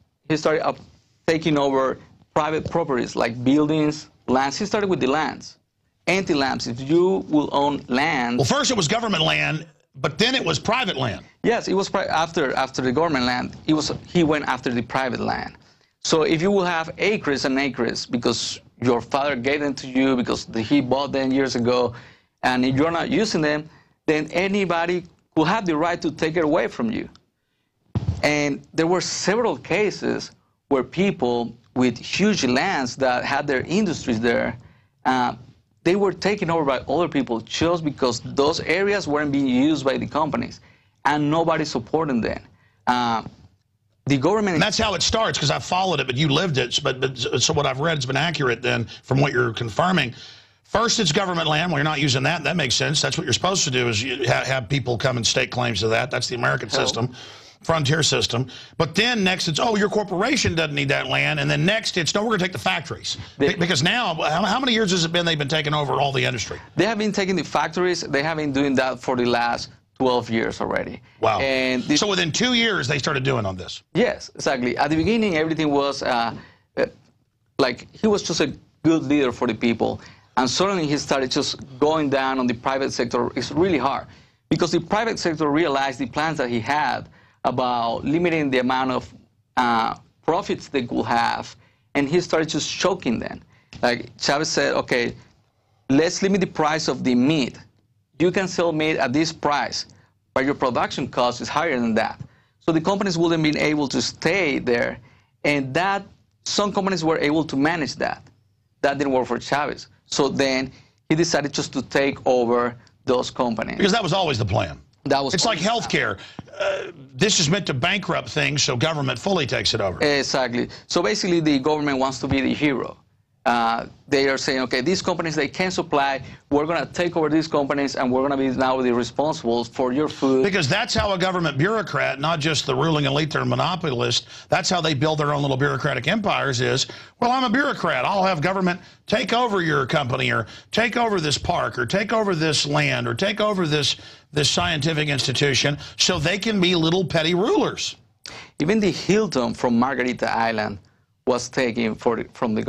taking over private properties like buildings, lands. He started with the lands, empty lands. If you will own land. Well, first it was government land, but then it was private land. Yes, it was after the government land. He went after the private land. So if you will have acres and acres because your father gave them to you because he bought them years ago, and if you're not using them, then anybody will have the right to take it away from you. And there were several cases where people with huge lands that had their industries there, they were taken over by other people just because those areas weren't being used by the companies, and nobody supported them. The government... And that's how it starts, because I followed it, but you lived it. So what I've read has been accurate then from what you're confirming. First, it's government land. Well, you're not using that. That makes sense. That's what you're supposed to do, is you have people come and stake claims to that. That's the American system, frontier system. But then next it's, oh, your corporation doesn't need that land. And then next it's, no, we're going to take the factories. Because now, how many years has it been they've been taking over all the industry? They have been taking the factories. They have been doing that for the last 12 years already. Wow. And so within 2 years, they started doing on this. Yes, exactly. At the beginning, everything was like he was just a good leader for the people. And suddenly he started just going down on the private sector. It's really hard because the private sector realized the plans that he had about limiting the amount of profits they could have, and he started just choking them. Like Chavez said, okay, let's limit the price of the meat. You can sell meat at this price, but your production cost is higher than that. So the companies wouldn't be able to stay there, and that some companies were able to manage that. That didn't work for Chavez. So then he decided just to take over those companies. Because that was always the plan. That was. It's like healthcare. This is meant to bankrupt things, so government fully takes it over. Exactly. So basically, the government wants to be the hero. They are saying, okay, these companies, they can't supply. We're going to take over these companies, and we're going to be now the responsible for your food. Because that's how a government bureaucrat, not just the ruling elite, they're monopolist, that's how they build their own little bureaucratic empires is, well, I'm a bureaucrat. I'll have government take over your company, or take over this park, or take over this land, or take over this scientific institution, so they can be little petty rulers. Even the Hilton from Margarita Island was taken from the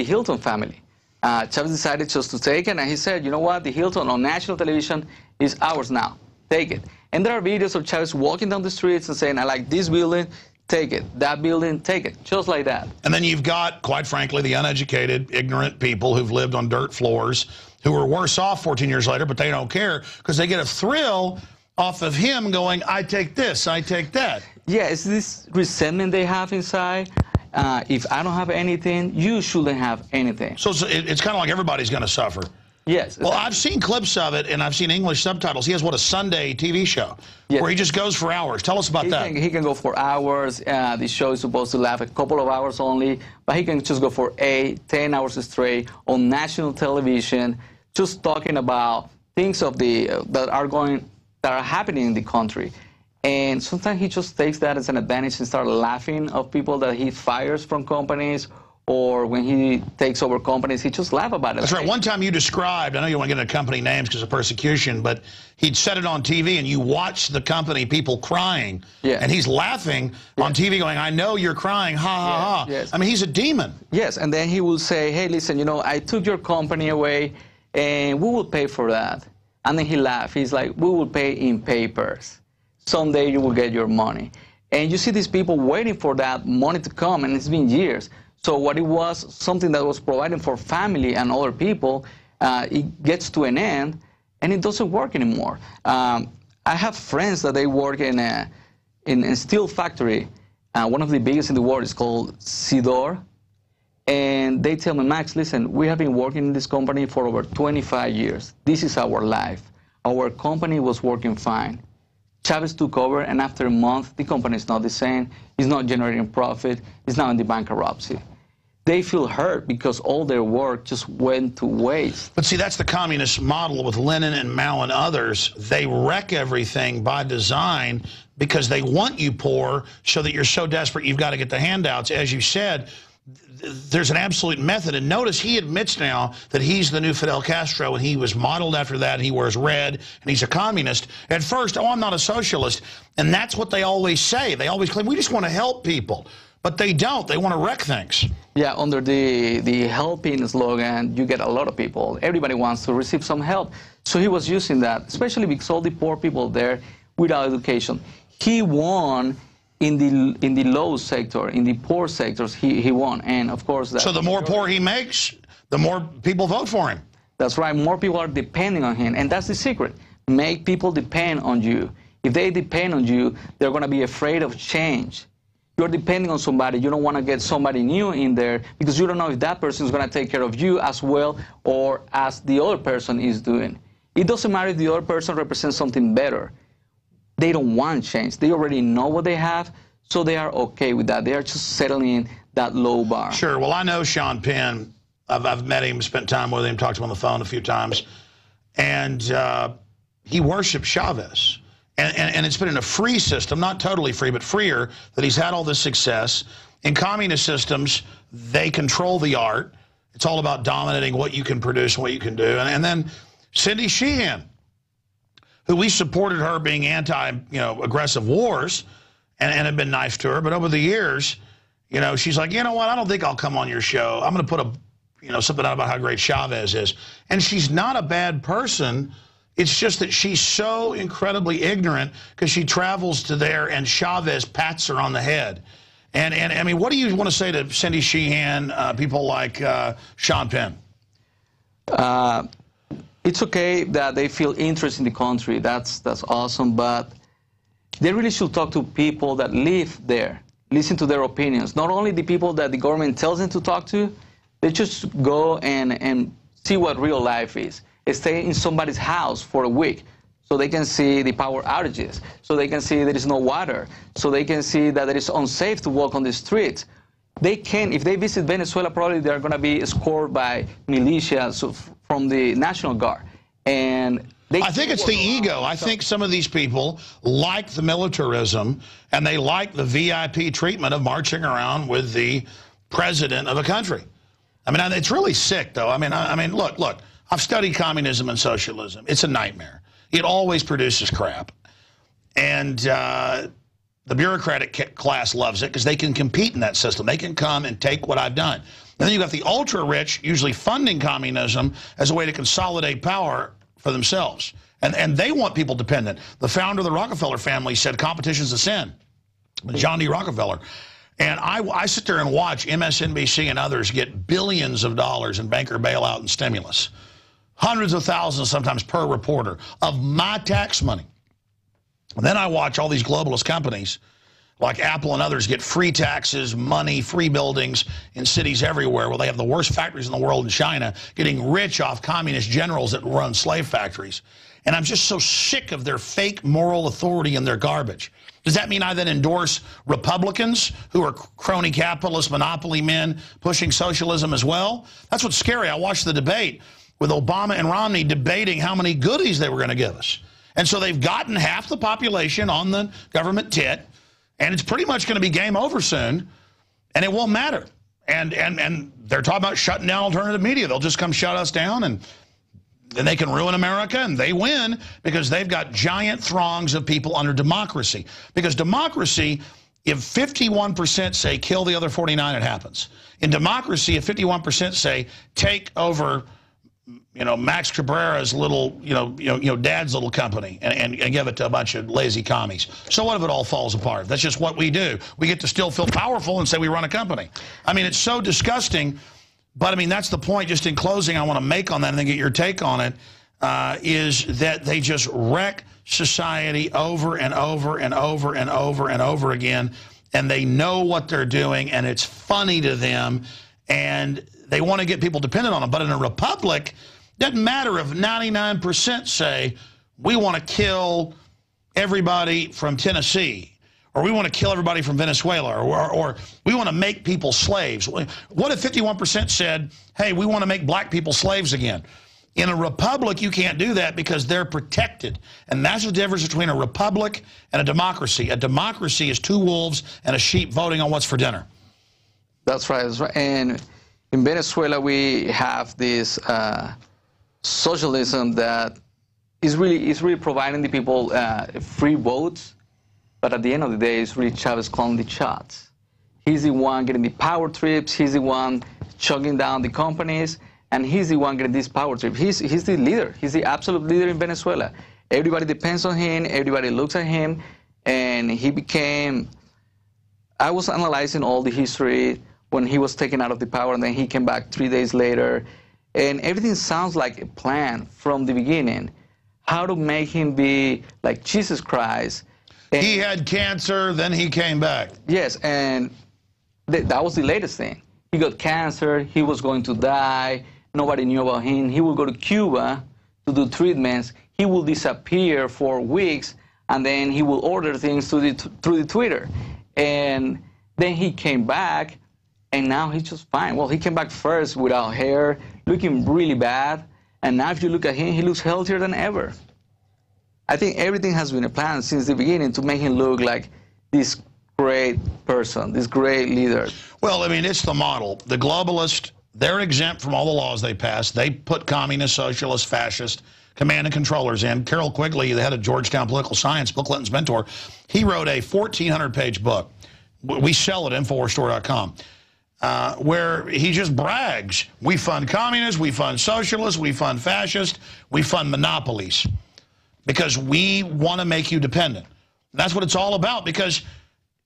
Hilton family. Chavez decided just to take it, and he said, you know what, the Hilton on national television is ours now. Take it. And there are videos of Chavez walking down the streets and saying, I like this building, take it. That building, take it. Just like that. And then you've got, quite frankly, the uneducated, ignorant people who've lived on dirt floors who are worse off 14 years later, but they don't care because they get a thrill off of him going, I take this, I take that. Yeah, it's this resentment they have inside. If I don't have anything, you shouldn't have anything. So it's kind of like everybody's going to suffer. Yes. Well, I've seen clips of it, and I've seen English subtitles. He has, what, a Sunday TV show where he just goes for hours. Tell us about that. He can go for hours. The show is supposed to last a couple of hours only, but he can just go for 8, 10 hours straight on national television, just talking about things of that are happening in the country. And sometimes he just takes that as an advantage and starts laughing at people that he fires from companies, or when he takes over companies, he just laughs about it. That's right. One time you described, I know you don't want to get into company names because of persecution, but he'd said it on TV, and you watched the company people crying, and he's laughing on TV going, I know you're crying, ha, ha, ha. Yes. I mean, he's a demon. Yes, and then he will say, hey, listen, you know, I took your company away, and we will pay for that. And then he laughs. He's like, we will pay in papers. Someday you will get your money. And you see these people waiting for that money to come, and it's been years. So what it was, something that was providing for family and other people, it gets to an end, and it doesn't work anymore. I have friends that they work in a steel factory. One of the biggest in the world is called Sidor. And they tell me, Max, listen, we have been working in this company for over 25 years. This is our life. Our company was working fine. Chavez took over, and after a month, the company is not the same. It's not generating profit. It's now in the bankruptcy. They feel hurt because all their work just went to waste. But see, that's the communist model with Lenin and Mao and others. They wreck everything by design because they want you poor so that you're so desperate you've got to get the handouts. As you said, there's an absolute method. And notice he admits now that he's the new Fidel Castro, and he was modeled after that, and he wears red, and he's a communist. At first, oh, I'm not a socialist. And that's what they always say. They always claim, we just want to help people. But they don't. They want to wreck things. Yeah, under the helping slogan, you get a lot of people. Everybody wants to receive some help. So he was using that, especially because all the poor people there without education. He won in the low sector, in the poor sectors, he won. And of course, so the more poor he makes, the more people vote for him. That's right. More people are depending on him. And that's the secret. Make people depend on you. If they depend on you, they're going to be afraid of change. You're depending on somebody. You don't want to get somebody new in there because you don't know if that person is going to take care of you as well or as the other person is doing. It doesn't matter if the other person represents something better. They don't want change. They already know what they have, so they are okay with that. They are just settling in that low bar. Sure. Well, I know Sean Penn. I've met him, spent time with him, talked to him on the phone a few times. And he worships Chavez. And it's been in a free system, not totally free, but freer, that he's had all this success. In communist systems, they control the art. It's all about dominating what you can produce and what you can do. And then Cindy Sheehan, who we supported her being anti-aggressive wars and have been nice to her. But over the years, she's like, you know what, I don't think I'll come on your show. I'm going to put something out about how great Chavez is. And she's not a bad person It's just that she's so incredibly ignorant because she travels to there and Chavez pats her on the head. And I mean, what do you want to say to Cindy Sheehan, people like Sean Penn? It's okay that they feel interest in the country. That's awesome, but they really should talk to people that live there, listen to their opinions. Not only the people that the government tells them to talk to, they just go and see what real life is. Stay in somebody's house for a week so they can see the power outages, so they can see there is no water, so they can see that it is unsafe to walk on the streets. They can, if they visit Venezuela, probably they're going to be escorted by militias from the National Guard. And I think it's the ego. I think some of these people like the militarism and they like the VIP treatment of marching around with the president of a country. I mean, it's really sick, though. I mean, look, I've studied communism and socialism. It's a nightmare. It always produces crap. And the bureaucratic class loves it because they can compete in that system. They can come and take what I've done. And then you've got the ultra-rich usually funding communism as a way to consolidate power for themselves. And they want people dependent. The founder of the Rockefeller family said competition's a sin. John D. Rockefeller. And I sit there and watch MSNBC and others get billions of dollars in banker bailout and stimulus. Hundreds of thousands sometimes per reporter of my tax money. And then I watch all these globalist companies like Apple and others get free taxes, money, free buildings in cities everywhere where they have the worst factories in the world in China, getting rich off communist generals that run slave factories. And I'm just so sick of their fake moral authority and their garbage. Does that mean I then endorse Republicans who are crony capitalist monopoly men pushing socialism as well? That's what's scary. I watched the debate with Obama and Romney debating how many goodies they were going to give us. And so they've gotten half the population on the government tit, and it's pretty much going to be game over soon, and it won't matter. And they're talking about shutting down alternative media. They'll just come shut us down, and then they can ruin America, and they win because they've got giant throngs of people under democracy. Because democracy, if 51% say kill the other 49, it happens. In democracy, if 51% say take over, Max Cabrera's little, dad's little company and give it to a bunch of lazy commies. So what if it all falls apart? That's just what we do. We get to still feel powerful and say we run a company. I mean, it's so disgusting. But, I mean, that's the point, just in closing, I want to make on that and then get your take on it, is that they just wreck society over and over and over and over and over again, and they know what they're doing, and it's funny to them, and they want to get people dependent on them. But in a republic, it doesn't matter if 99% say, we want to kill everybody from Tennessee, or we want to kill everybody from Venezuela, or we want to make people slaves. What if 51% said, hey, we want to make black people slaves again? In a republic, you can't do that because they're protected. And that's the difference between a republic and a democracy. A democracy is two wolves and a sheep voting on what's for dinner. That's right. That's right. And in Venezuela, we have this socialism that is really providing the people free votes. But at the end of the day, it's really Chavez calling the shots. He's the one getting the power trips. He's the one chugging down the companies. And he's the one getting this power trip. He's the leader. He's the absolute leader in Venezuela. Everybody depends on him. Everybody looks at him. And he became... I was analyzing all the history when he was taken out of the power, and then he came back 3 days later. And everything sounds like a plan from the beginning. How to make him be like Jesus Christ. He had cancer, then he came back. Yes, and that was the latest thing. He got cancer, he was going to die, nobody knew about him. He would go to Cuba to do treatments. He will disappear for weeks, and then he will order things through the Twitter. And then he came back, and now he's just fine. Well, he came back first without hair, looking really bad, and now if you look at him, he looks healthier than ever. I think everything has been a plan since the beginning to make him look like this great person, this great leader. Well, I mean, it's the model. The globalists, they're exempt from all the laws they pass. They put communist, socialist, fascist command and controllers in. Carroll Quigley, the head of Georgetown Political Science, Bill Clinton's mentor, he wrote a 1,400-page book. We sell it at InfoWarsStore.com, where he just brags. We fund communists, we fund socialists, we fund fascists, we fund monopolies. because we want to make you dependent. That's what it's all about, because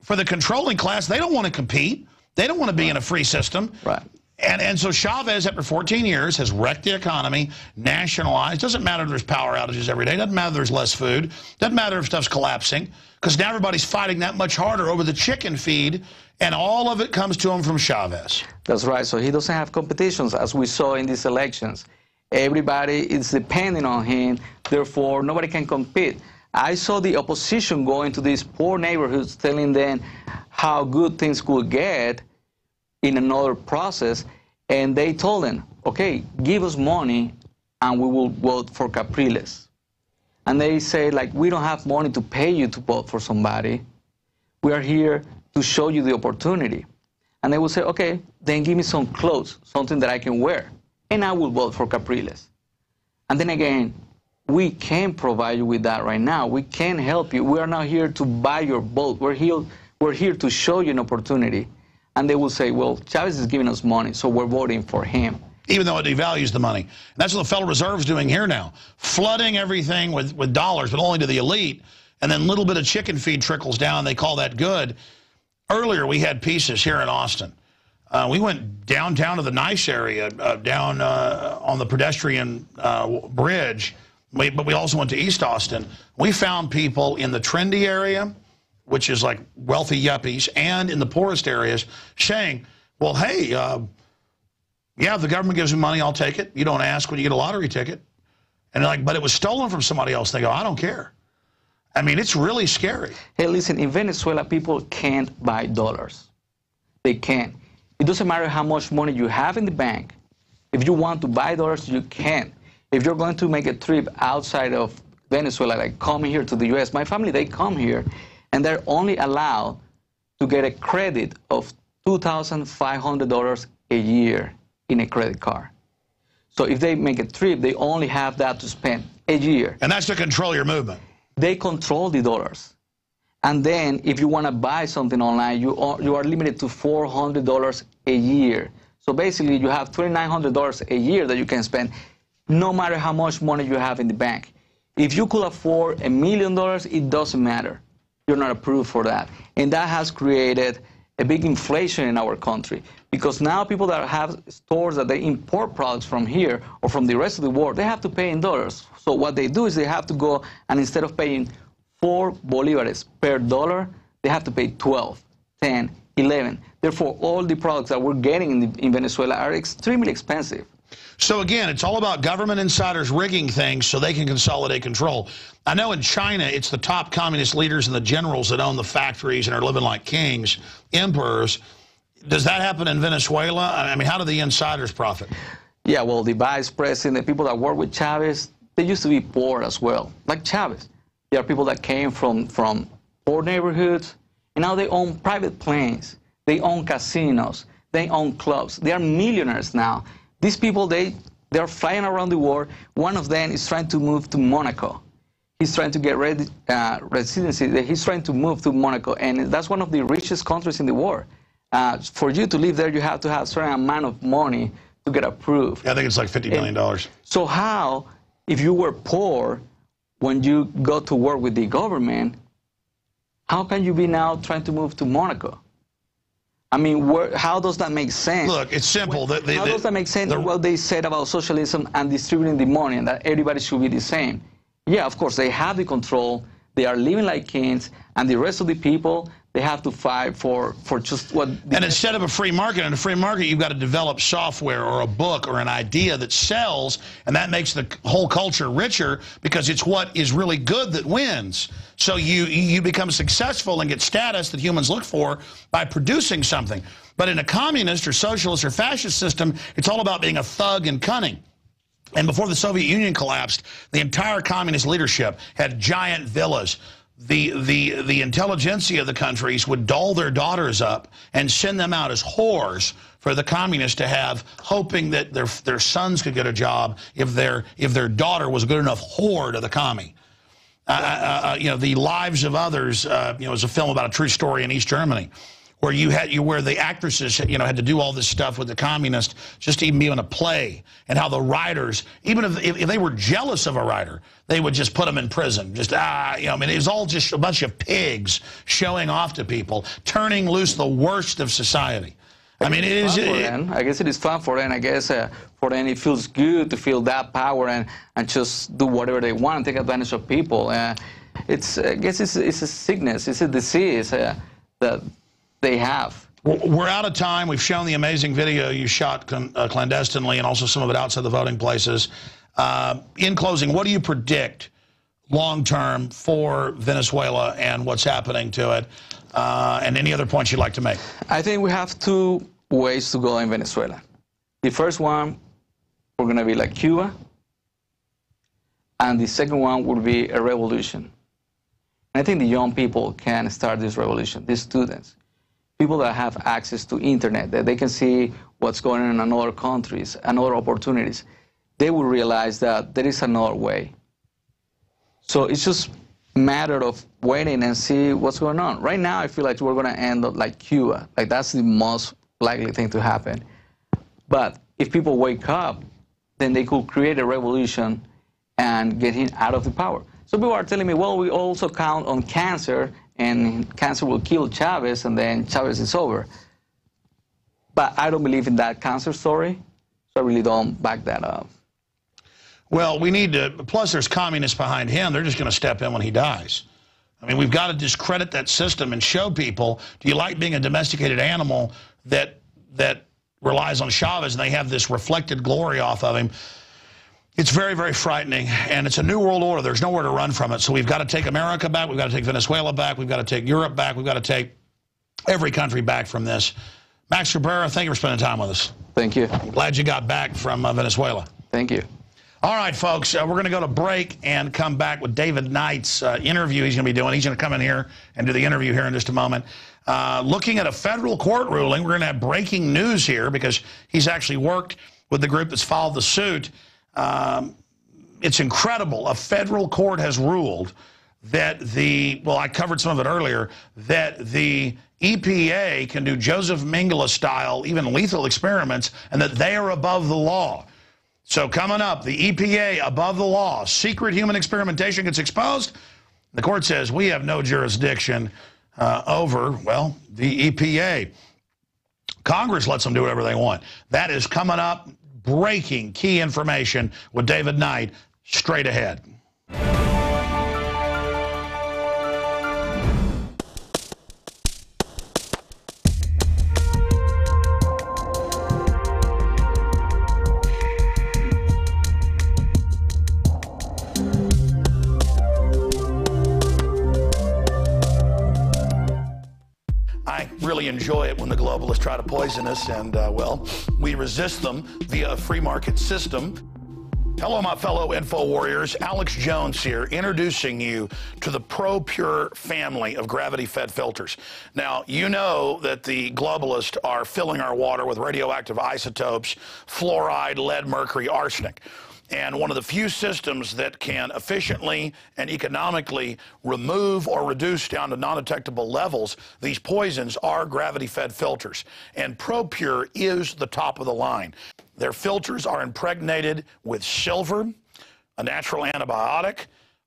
for the controlling class, they don't want to compete. They don't want to be in a free system. Right. And so Chavez, after 14 years, has wrecked the economy, nationalized. Doesn't matter if there's power outages every day. Doesn't matter if there's less food. Doesn't matter if stuff's collapsing, because now everybody's fighting that much harder over the chicken feed, and all of it comes to him from Chavez. That's right. So he doesn't have competitions, as we saw in these elections. Everybody is depending on him. Therefore, nobody can compete. I saw the opposition going to these poor neighborhoods, telling them how good things could get in another process, and they told them, okay, give us money and we will vote for Capriles. And they say, like, we don't have money to pay you to vote for somebody. We are here to show you the opportunity. And they will say, okay, then give me some clothes, something that I can wear, and I will vote for Capriles. And then again, we can provide you with that right now. We can help you. We are not here to buy your vote. We're here to show you an opportunity. And they will say, well, Chavez is giving us money, so we're voting for him. Even though it devalues the money. And that's what the Federal Reserve is doing here now. Flooding everything with dollars, but only to the elite. And then a little bit of chicken feed trickles down. They call that good. Earlier, we had pieces here in Austin. We went downtown to the nice area, down on the pedestrian bridge. But we also went to East Austin. We found people in the trendy area, which is like wealthy yuppies, and in the poorest areas, saying, well, hey, yeah, if the government gives me money, I'll take it. You don't ask when you get a lottery ticket. And they're like, but it was stolen from somebody else. They go, I don't care. I mean, it's really scary. Hey, listen, in Venezuela, people can't buy dollars. They can't. It doesn't matter how much money you have in the bank. If you want to buy dollars, you can. If you're going to make a trip outside of Venezuela, like coming here to the U.S., my family, they come here, and they're only allowed to get a credit of $2,500 a year in a credit card. So if they make a trip, they only have that to spend a year. And that's to control your movement. They control the dollars. And then if you want to buy something online, you are limited to $400 a year. So basically, you have $2,900 a year that you can spend, no matter how much money you have in the bank. If you could afford $1 million, it doesn't matter. You're not approved for that. And that has created a big inflation in our country, because now people that have stores that they import products from here or from the rest of the world, they have to pay in dollars. So what they do is they have to go, and instead of paying 4 bolívares per dollar, they have to pay 12, 10, 11. Therefore, all the products that we're getting in Venezuela are extremely expensive. So again, it's all about government insiders rigging things so they can consolidate control. I know in China, it's the top communist leaders and the generals that own the factories and are living like kings, emperors. Does that happen in Venezuela? I mean, how do the insiders profit? Yeah, well, the vice president, the people that work with Chavez, they used to be poor as well, like Chavez. There are people that came from poor neighborhoods, and now they own private planes. They own casinos. They own clubs. They are millionaires now. These people, they're flying around the world. One of them is trying to move to Monaco. He's trying to get residency. He's trying to move to Monaco, and that's one of the richest countries in the world. For you to live there, you have to have a certain amount of money to get approved. Yeah, I think it's like $50 million. So how, if you were poor, when you go to work with the government, how can you be now trying to move to Monaco? I mean, how does that make sense? Look, it's simple. How does that make sense what they said about socialism and distributing the money and that everybody should be the same? Yeah, of course, they have the control. They are living like kings, and the rest of the people, they have to fight for just what... And instead of a free market, in a free market, you've got to develop software or a book or an idea that sells, and that makes the whole culture richer because it's what is really good that wins. So you become successful and get status that humans look for by producing something. But in a communist or socialist or fascist system, it's all about being a thug and cunning. And before the Soviet Union collapsed, the entire communist leadership had giant villas. The intelligentsia of the countries would doll their daughters up and send them out as whores for the communists to have, hoping that their sons could get a job if their daughter was a good enough whore to the commie. You know, The Lives of Others, is a film about a true story in East Germany, where where the actresses had to do all this stuff with the communists just to even be on a play, and how the writers, even if they were jealous of a writer, they would just put them in prison. Just I mean, it was all just a bunch of pigs showing off to people, turning loose the worst of society. I mean, it is. I guess it is fun for them. I guess for them it feels good to feel that power and just do whatever they want and take advantage of people. I guess it's a sickness, it's a disease that they have. We're out of time. We've shown the amazing video you shot clandestinely, and also some of it outside the voting places. In closing, what do you predict long-term for Venezuela and what's happening to it? And any other points you'd like to make? I think we have two ways to go in Venezuela. The first one, we're going to be like Cuba. And the second one would be a revolution. And I think the young people can start this revolution, these students. People that have access to internet, that they can see what's going on in other countries and other opportunities. They will realize that there is another way. So it's just a matter of waiting and see what's going on. Right now, I feel like we're going to end up like Cuba. Like, that's the most likely thing to happen. But if people wake up, then they could create a revolution and get him out of the power. So people are telling me, well, we also count on cancer, and cancer will kill Chavez, and then Chavez is over. But I don't believe in that cancer story, so I really don't back that up. Well, we need to, plus there's communists behind him. They're just going to step in when he dies. I mean, we've got to discredit that system and show people, do you like being a domesticated animal that relies on Chavez, and they have this reflected glory off of him? It's very, very frightening, and it's a new world order. There's nowhere to run from it. So we've got to take America back. We've got to take Venezuela back. We've got to take Europe back. We've got to take every country back from this. Max Cabrera, thank you for spending time with us. Thank you. Glad you got back from Venezuela. Thank you. All right, folks, we're going to go to break and come back with David Knight's interview he's going to be doing. He's going to come in here and do the interview here in just a moment. Looking at a federal court ruling, we're going to have breaking news here because he's actually worked with the group that's filed the suit. It's incredible. A federal court has ruled that I covered some of it earlier, that the EPA can do Joseph Mengele-style, even lethal experiments, and that they are above the law. So coming up, the EPA above the law, secret human experimentation gets exposed. The court says we have no jurisdiction over, well, the EPA. Congress lets them do whatever they want. That is coming up. Breaking key information with David Knight straight ahead. I really enjoy it when the globalists try to poison us, and, well, we resist them via a free market system. Hello, my fellow info warriors. Alex Jones here, introducing you to the ProPure family of gravity-fed filters. Now, you know that the globalists are filling our water with radioactive isotopes, fluoride, lead, mercury, arsenic. And one of the few systems that can efficiently and economically remove or reduce down to non-detectable levels these poisons are gravity-fed filters. And ProPure is the top of the line. Their filters are impregnated with silver, a natural antibiotic.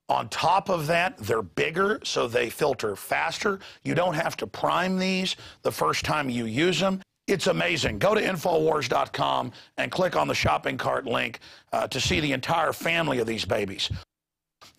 On top of that, they're bigger, so they filter faster. You don't have to prime these the first time you use them. It's amazing. Go to InfoWars.com and click on the shopping cart link to see the entire family of these babies.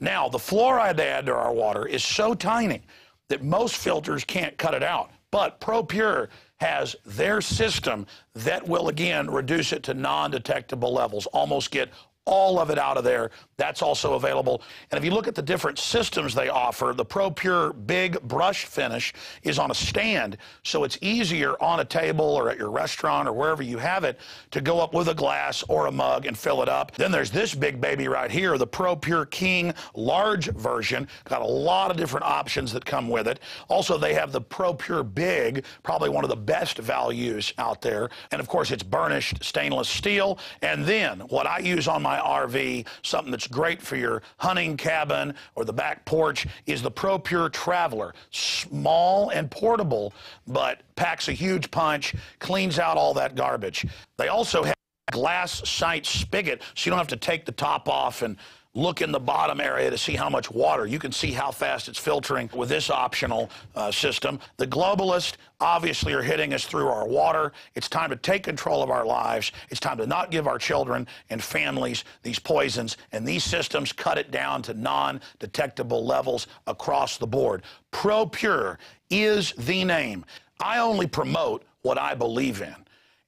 Now, the fluoride they add to our water is so tiny that most filters can't cut it out. But ProPure has their system that will, again, reduce it to non-detectable levels, almost get all of it out of there. That's also available. And if you look at the different systems they offer, the ProPure Big Brush Finish is on a stand, so it's easier on a table or at your restaurant or wherever you have it to go up with a glass or a mug and fill it up. Then there's this big baby right here, the ProPure King large version. Got a lot of different options that come with it. Also, they have the ProPure Big, probably one of the best values out there. And of course, it's burnished stainless steel. And then what I use on my my RV, something that's great for your hunting cabin or the back porch, is the ProPure Traveler. Small and portable, but packs a huge punch, cleans out all that garbage. They also have a glass sight spigot, so you don't have to take the top off and look in the bottom area to see how much water. You can see how fast it's filtering with this optional system. The globalists obviously are hitting us through our water. It's time to take control of our lives. It's time to not give our children and families these poisons, and these systems cut it down to non-detectable levels across the board. ProPure is the name. I only promote what I believe in,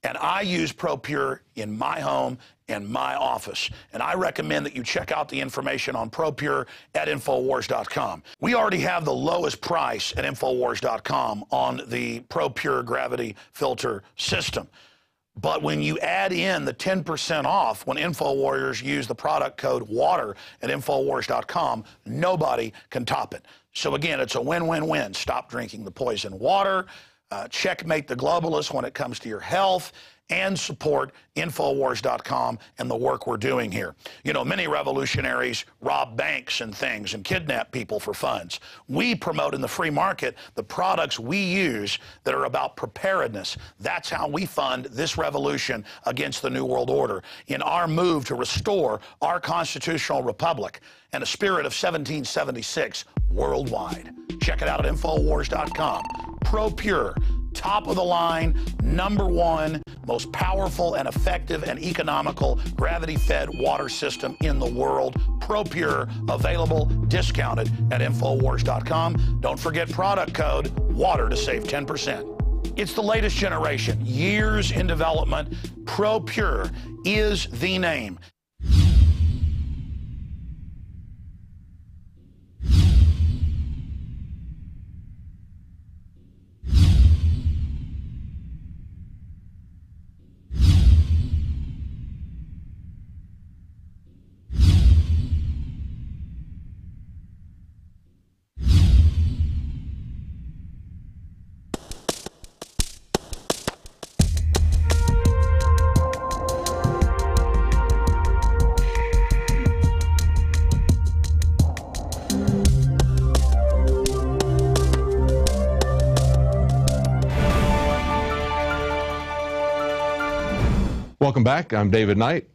and I use ProPure in my home and my office. And I recommend that you check out the information on ProPure at InfoWars.com. We already have the lowest price at InfoWars.com on the ProPure gravity filter system. But when you add in the 10% off when InfoWarriors use the product code WATER at InfoWars.com, nobody can top it. So again, it's a win-win-win. Stop drinking the poison water, checkmate the globalists when it comes to your health, and support InfoWars.com and the work we're doing here. You know, many revolutionaries rob banks and things and kidnap people for funds. We promote in the free market the products we use that are about preparedness. That's how we fund this revolution against the New World Order in our move to restore our constitutional republic and a spirit of 1776 worldwide. Check it out at InfoWars.com. ProPure, top of the line, #1, most powerful and effective and economical gravity-fed water system in the world. ProPure, available, discounted at InfoWars.com. Don't forget product code WATER to save 10%. It's the latest generation, years in development. ProPure is the name. Welcome back. I'm David Knight.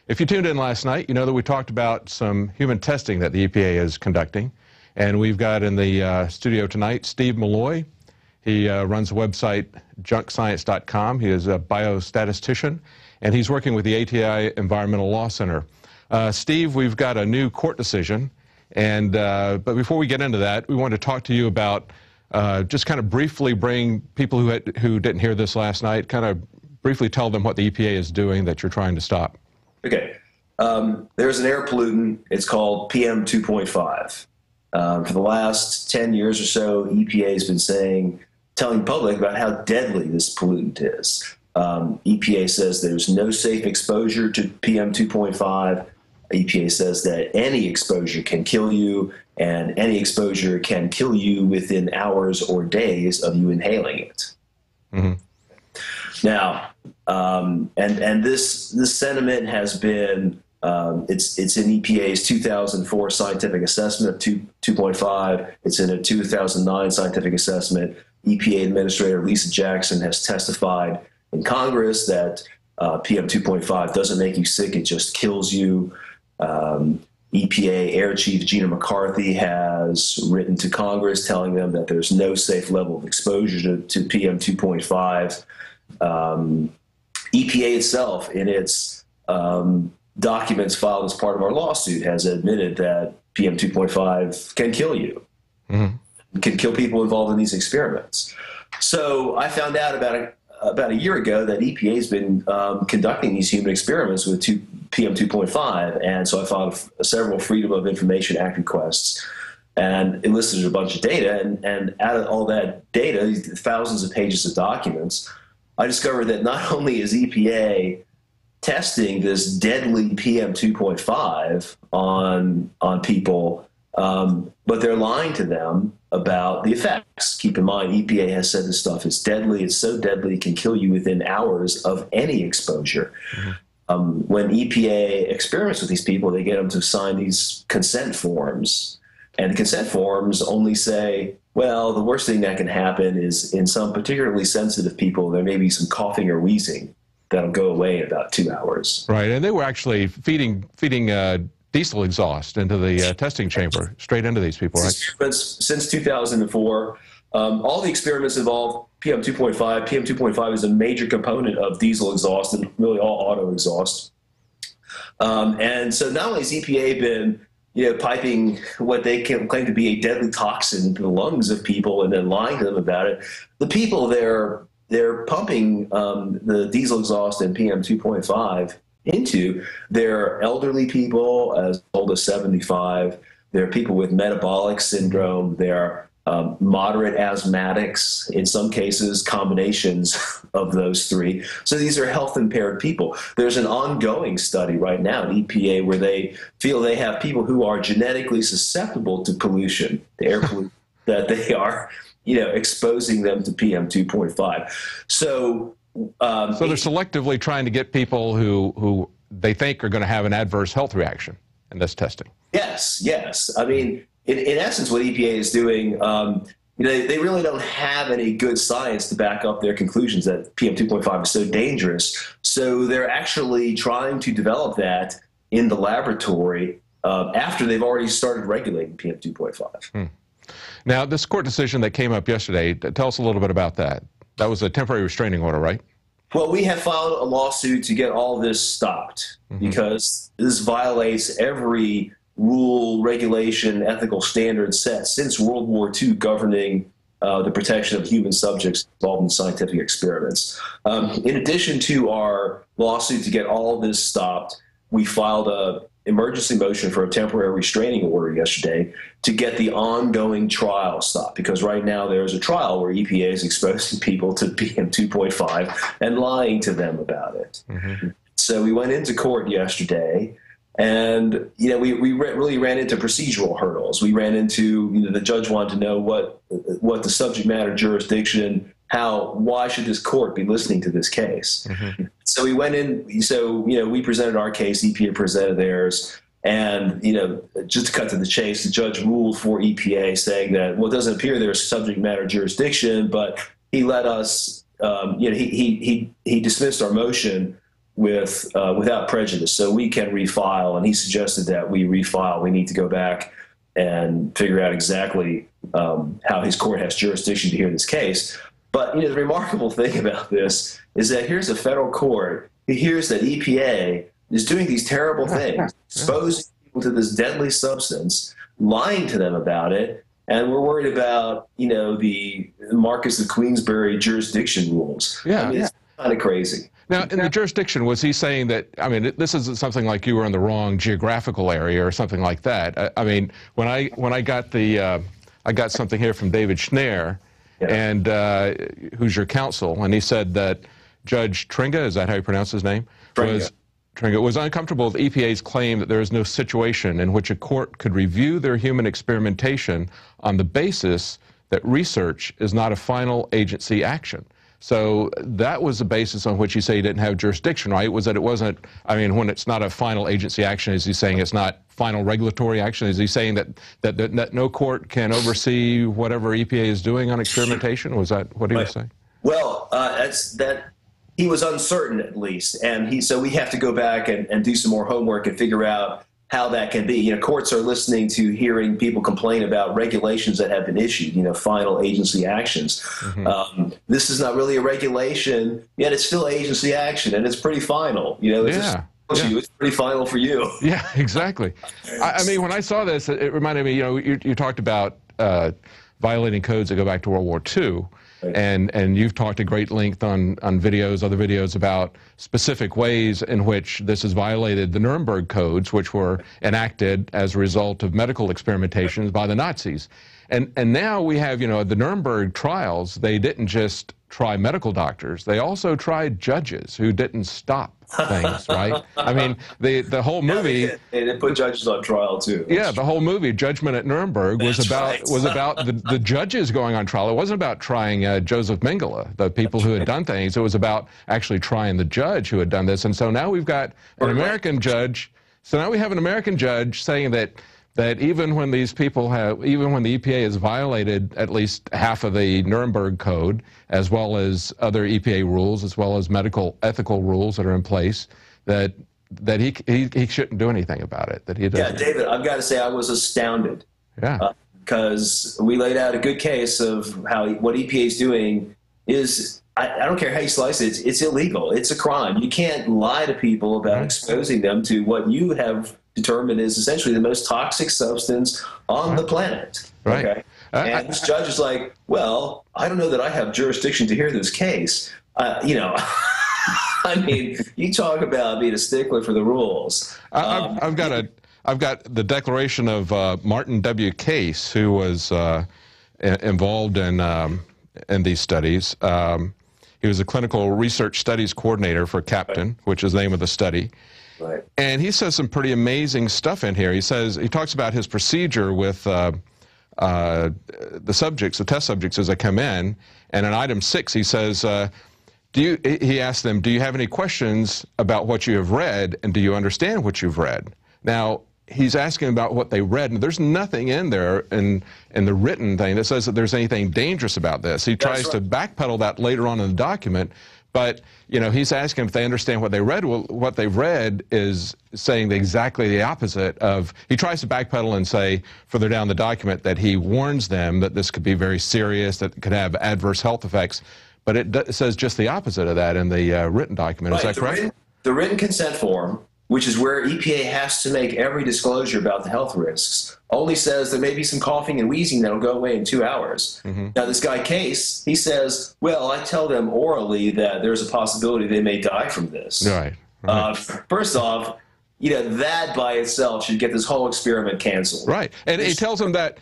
If you tuned in last night, you know that we talked about some human testing that the EPA is conducting. And we've got in the studio tonight Steve Malloy. He runs the website junkscience.com. He is a biostatistician, and he's working with the ATI Environmental Law Center. Steve, we've got a new court decision. And but before we get into that, we want to talk to you about just kind of briefly bring people who didn't hear this last night, kind of briefly tell them what the EPA is doing that you're trying to stop. Okay. There's an air pollutant. It's called PM 2.5. For the last 10 years or so, EPA has been telling the public about how deadly this pollutant is. EPA says there's no safe exposure to PM 2.5. EPA says that any exposure can kill you, and any exposure can kill you within hours or days of you inhaling it. Mm-hmm. Now, and this sentiment has been, it's in EPA's 2004 scientific assessment of 2.5. It's in a 2009 scientific assessment. EPA Administrator Lisa Jackson has testified in Congress that PM 2.5 doesn't make you sick, it just kills you. EPA Air Chief Gina McCarthy has written to Congress telling them that there's no safe level of exposure to PM 2.5. EPA itself, in its documents filed as part of our lawsuit, has admitted that PM 2.5 can kill you, can kill people involved in these experiments. So I found out about a year ago that EPA has been conducting these human experiments with PM 2.5, and so I filed several Freedom of Information Act requests and enlisted a bunch of data, and out of all that data, thousands of pages of documents, I discovered that not only is EPA testing this deadly PM 2.5 on people, but they're lying to them about the effects. Keep in mind, EPA has said this stuff is deadly. It's so deadly it can kill you within hours of any exposure. when EPA experiments with these people, they get them to sign these consent forms. And the consent forms only say, well, the worst thing that can happen is in some particularly sensitive people, there may be some coughing or wheezing that'll go away in about 2 hours. Right, and they were actually feeding diesel exhaust into the testing chamber, straight into these people, right? Since 2004, all the experiments involve PM2.5. PM2.5 is a major component of diesel exhaust and really all auto exhaust. And so not only has EPA been piping what they can claim to be a deadly toxin into the lungs of people and then lying to them about it, the people they're pumping the diesel exhaust and PM2.5 into, they're elderly people as old as 75. They're people with metabolic syndrome. They're moderate asthmatics, in some cases combinations of those three. So these are health impaired people. There's an ongoing study right now at EPA where they feel they have people who are genetically susceptible to pollution, to air pollution, that they are exposing them to PM2.5. So they're selectively trying to get people who they think are going to have an adverse health reaction in this testing. Yes. I mean, in essence, what EPA is doing, they really don't have any good science to back up their conclusions that PM2.5 is so dangerous. So they're actually trying to develop that in the laboratory after they've already started regulating PM2.5. Now, this court decision that came up yesterday, tell us a little bit about that. That was a temporary restraining order, right? Well, we have filed a lawsuit to get all this stopped because this violates every rule, regulation, ethical standard set since World War II governing the protection of human subjects involved in scientific experiments. In addition to our lawsuit to get all this stopped, we filed an emergency motion for a temporary restraining order yesterday to get the ongoing trial stopped, because right now there's a trial where EPA is exposing people to PM2.5 and lying to them about it. So we went into court yesterday, and we really ran into procedural hurdles. We ran into the judge wanted to know what the subject matter jurisdiction, why should this court be listening to this case? So we went in. So we presented our case, EPA presented theirs, and just to cut to the chase, the judge ruled for EPA, saying that it doesn't appear there's subject matter jurisdiction, but he let us he dismissed our motion without prejudice, so we can refile, and he suggested that we refile. We need to go back and figure out exactly how his court has jurisdiction to hear this case. But the remarkable thing about this is that here's a federal court who hears that EPA is doing these terrible things, exposing people to this deadly substance, lying to them about it, and we're worried about the Marcus of Queensberry jurisdiction rules. It's kind of crazy. Now, in the jurisdiction, was he saying that, this isn't something like you were in the wrong geographical area or something like that? When I got I got something here from David Schneier, and who's your counsel, and he said that Judge Tringa, is that how you pronounce his name? Tringa was uncomfortable with EPA's claim that there is no situation in which a court could review their human experimentation on the basis that research is not a final agency action. So that was the basis on which you say you didn't have jurisdiction, right? Was that it wasn't, when it's not a final agency action, is he saying it's not final regulatory action? Is he saying that no court can oversee whatever EPA is doing on experimentation? Was that what he was saying? Well, he was uncertain, at least, and so we have to go back and do some more homework and figure out how that can be. Courts are listening to hearing people complain about regulations that have been issued, final agency actions. This is not really a regulation, yet it's still agency action, and it's pretty final. It's pretty final for you. Yeah, exactly. When I saw this, it reminded me, you talked about violating codes that go back to World War II. And you've talked at great length on videos, other videos, about specific ways in which this has violated the Nuremberg codes, which were enacted as a result of medical experimentations by the Nazis. And now we have, the Nuremberg trials, they didn't just try medical doctors, they also tried judges who didn't stop things, right? I mean, the whole movie. They put judges on trial too. Yeah, the whole movie, Judgment at Nuremberg, was about the judges going on trial. It wasn't about trying Joseph Mengele, the people who had done things. It was about actually trying the judge who had done this. And so now we've got an American judge. So now we have an American judge saying that even when these people even when the EPA has violated at least half of the Nuremberg Code, as well as other EPA rules, as well as medical ethical rules that are in place, that he shouldn't do anything about it. That he doesn't. Yeah, David, I've got to say I was astounded. Yeah. Because we laid out a good case of how what EPA is doing is, I don't care how you slice it, it's illegal. It's a crime. You can't lie to people about exposing them to what you have determined is essentially the most toxic substance on the planet. Right. Okay? And this judge is like, well, I don't know that I have jurisdiction to hear this case. You know, I mean, you talk about being a stickler for the rules. I've got the declaration of Martin W. Case, who was involved in these studies. He was a clinical research studies coordinator for CAPTAIN, which is the name of the study. Right. And he says some pretty amazing stuff in here. He talks about his procedure with the subjects, the test subjects as they come in. And in item 6, he says, he asks them, do you have any questions about what you have read, and do you understand what you've read? Now, he's asking about what they read, and there's nothing in there in the written thing that says that there's anything dangerous about this. He tries to backpedal that later on in the document, but you know, he's asking if they understand what they read. Well, what they've read is saying exactly the opposite of. He tries to backpedal and say further down the document that he warns them that this could be very serious, that it could have adverse health effects, but it says just the opposite of that in the written document. Right. Is that correct? The written consent form, which is where EPA has to make every disclosure about the health risks, only says there may be some coughing and wheezing that'll go away in 2 hours. Now, this guy Case, he says, well, I tell them orally that there's a possibility they may die from this. Right. First off, you know, that by itself should get this whole experiment canceled. Right. And he tells them that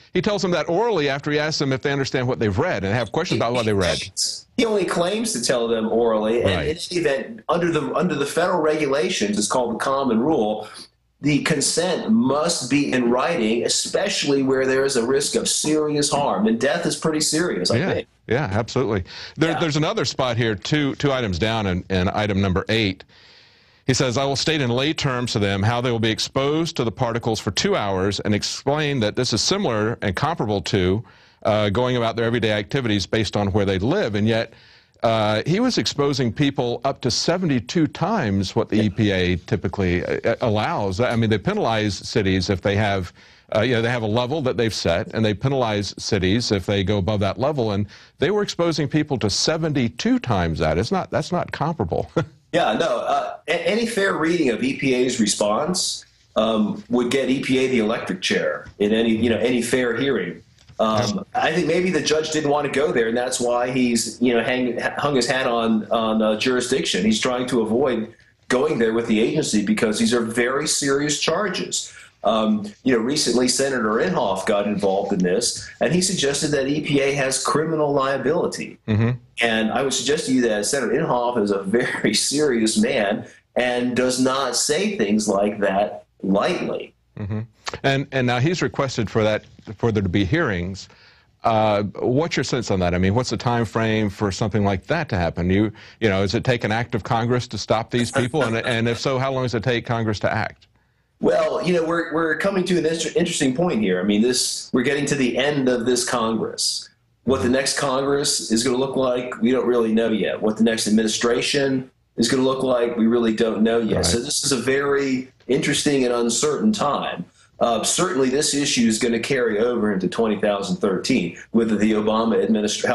orally after he asks them if they understand what they've read and have questions about what they read. He only claims to tell them orally, and in any event, under the federal regulations, it's called the common rule, the consent must be in writing, especially where there is a risk of serious harm, and death is pretty serious, I think. Yeah, absolutely. There's another spot here, two items down in item number 8. He says, I will state in lay terms to them how they will be exposed to the particles for 2 hours and explain that this is similar and comparable to going about their everyday activities based on where they live. And yet he was exposing people up to 72 times what the EPA typically allows. I mean, they penalize cities if they have, they have a level that they've set, and they penalize cities if they go above that level. And they were exposing people to 72 times that. That's not comparable. Yeah, no. Any fair reading of EPA's response would get EPA the electric chair in any fair hearing. I think maybe the judge didn't want to go there, and that's why he's hung his hat on jurisdiction. He's trying to avoid going there with the agency because these are very serious charges. Recently Senator Inhofe got involved in this, and he suggested that EPA has criminal liability. And I would suggest to you that Senator Inhofe is a very serious man and does not say things like that lightly. And now he's requested for there to be hearings. What's your sense on that? I mean, what's the time frame for something like that to happen? Does it take an act of Congress to stop these people? And if so, how long does it take Congress to act? Well, we're coming to an interesting point here. I mean, we're getting to the end of this Congress. What the next Congress is going to look like, we don't really know yet. What the next administration is going to look like, we really don't know yet. Right. So this is a very interesting and uncertain time. Certainly, this issue is going to carry over into 2013. Whether how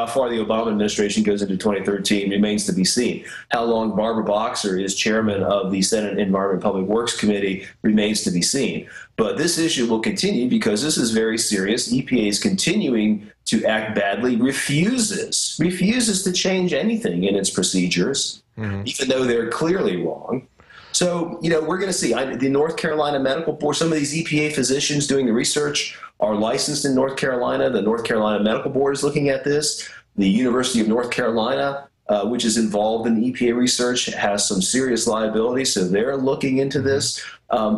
far the Obama administration goes into 2013 remains to be seen. How long Barbara Boxer is chairman of the Senate Environment and Public Works Committee remains to be seen. But this issue will continue because this is very serious. EPA is continuing to act badly, refuses to change anything in its procedures, even though they're clearly wrong. So, we're going to see. The North Carolina Medical Board, some of these EPA physicians doing the research are licensed in North Carolina. The North Carolina Medical Board is looking at this. The University of North Carolina which is involved in EPA research, has some serious liability, so they're looking into this.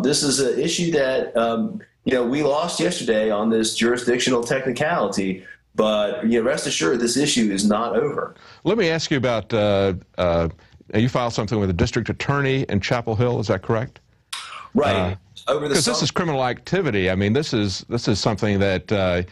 This is an issue that we lost yesterday on this jurisdictional technicality, but rest assured, this issue is not over. Let me ask you about, you filed something with the district attorney in Chapel Hill, is that correct? Right. Because this is criminal activity. I mean, this is something that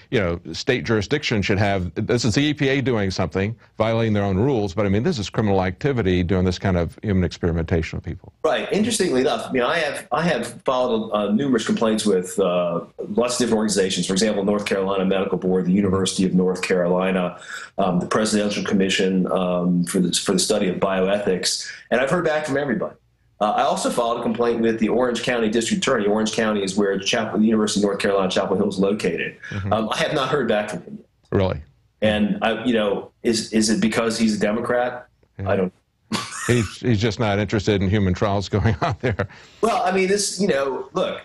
state jurisdiction should have. This is the EPA doing something, violating their own rules. But I mean, this is criminal activity, doing this kind of human experimentation of people. Right. Interestingly enough, I mean, I have filed numerous complaints with lots of different organizations. For example, North Carolina Medical Board, the University of North Carolina, the Presidential Commission for the study of bioethics, and I've heard back from everybody. I also filed a complaint with the Orange County District Attorney. Orange County is where the University of North Carolina Chapel Hill is located. I have not heard back from him yet. Really? And is it because he's a Democrat? Yeah. I don't. He's just not interested in human trials going on there. Well, I mean, look,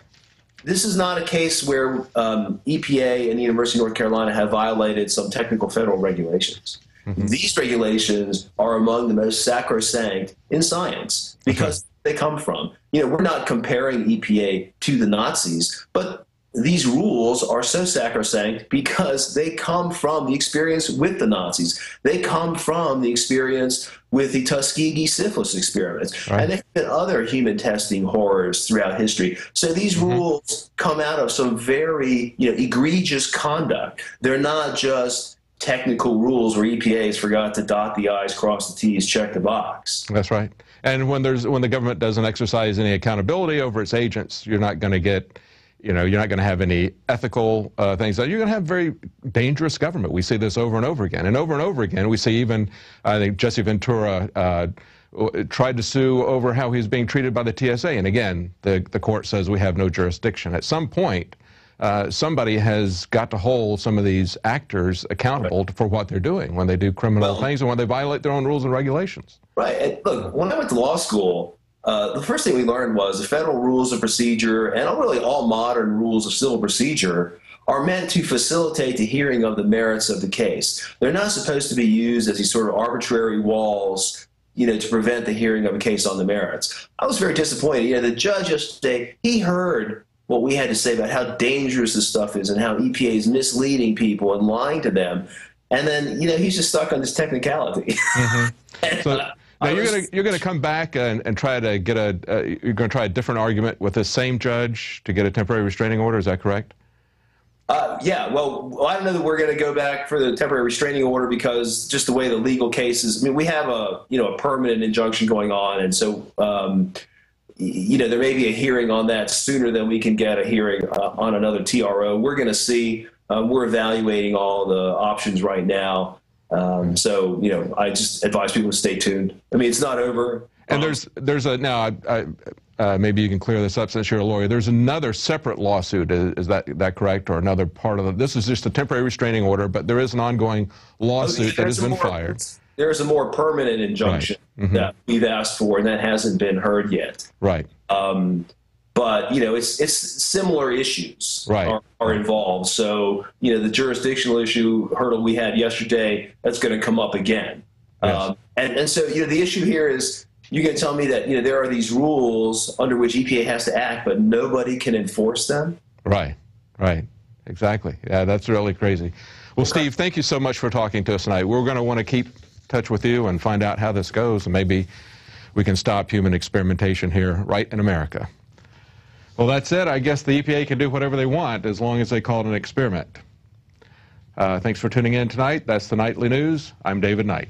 this is not a case where EPA and the University of North Carolina have violated some technical federal regulations. These regulations are among the most sacrosanct in science because they come from. We're not comparing EPA to the Nazis, but these rules are so sacrosanct because they come from the experience with the Nazis. They come from the experience with the Tuskegee syphilis experiments. Right. And there have been other human testing horrors throughout history. So these rules come out of some very egregious conduct. They're not just technical rules where EPA has forgot to dot the I's, cross the T's, check the box. That's right. And when the government doesn't exercise any accountability over its agents, you're not going to get, you're not going to have any ethical things. You're going to have very dangerous government. We see this over and over again. And over again, we see even, I think, Jesse Ventura tried to sue over how he's being treated by the TSA. And again, the court says we have no jurisdiction. At some point, somebody has got to hold some of these actors accountable for what they're doing when they do criminal things and when they violate their own rules and regulations. Right. And look, when I went to law school, the first thing we learned was the federal rules of procedure and really all modern rules of civil procedure are meant to facilitate the hearing of the merits of the case. They're not supposed to be used as these sort of arbitrary walls, to prevent the hearing of a case on the merits. I was very disappointed. The judge yesterday, he heard what we had to say about how dangerous this stuff is and how EPA is misleading people and lying to them. And then, he's just stuck on this technicality. So now you're going to come back and try to get you're going to try a different argument with this same judge to get a temporary restraining order. Is that correct? Yeah. Well, I don't know that we're going to go back for the temporary restraining order because just the way the legal cases. I mean, we have a permanent injunction going on, and so. There may be a hearing on that sooner than we can get a hearing on another TRO. We're going to see. We're evaluating all the options right now. So, I just advise people to stay tuned. I mean, it's not over. And there's a now. Maybe you can clear this up since you're a lawyer. There's another separate lawsuit. Is that correct, or another part of this is just a temporary restraining order, but there is an ongoing lawsuit that has been fired. There's a more permanent injunction that we've asked for, and that hasn't been heard yet. Right. But it's similar issues are involved. So the jurisdictional issue hurdle we had yesterday, that's going to come up again. Yes. And so the issue here is you're going to tell me that there are these rules under which EPA has to act, but nobody can enforce them. Right. Right. Exactly. Yeah, that's really crazy. Well, Steve, thank you so much for talking to us tonight. We're going to want to keep touch with you and find out how this goes, and maybe we can stop human experimentation here right in America. Well, that's it. I guess the EPA can do whatever they want as long as they call it an experiment. Thanks for tuning in tonight. That's the Nightly News. I'm David Knight.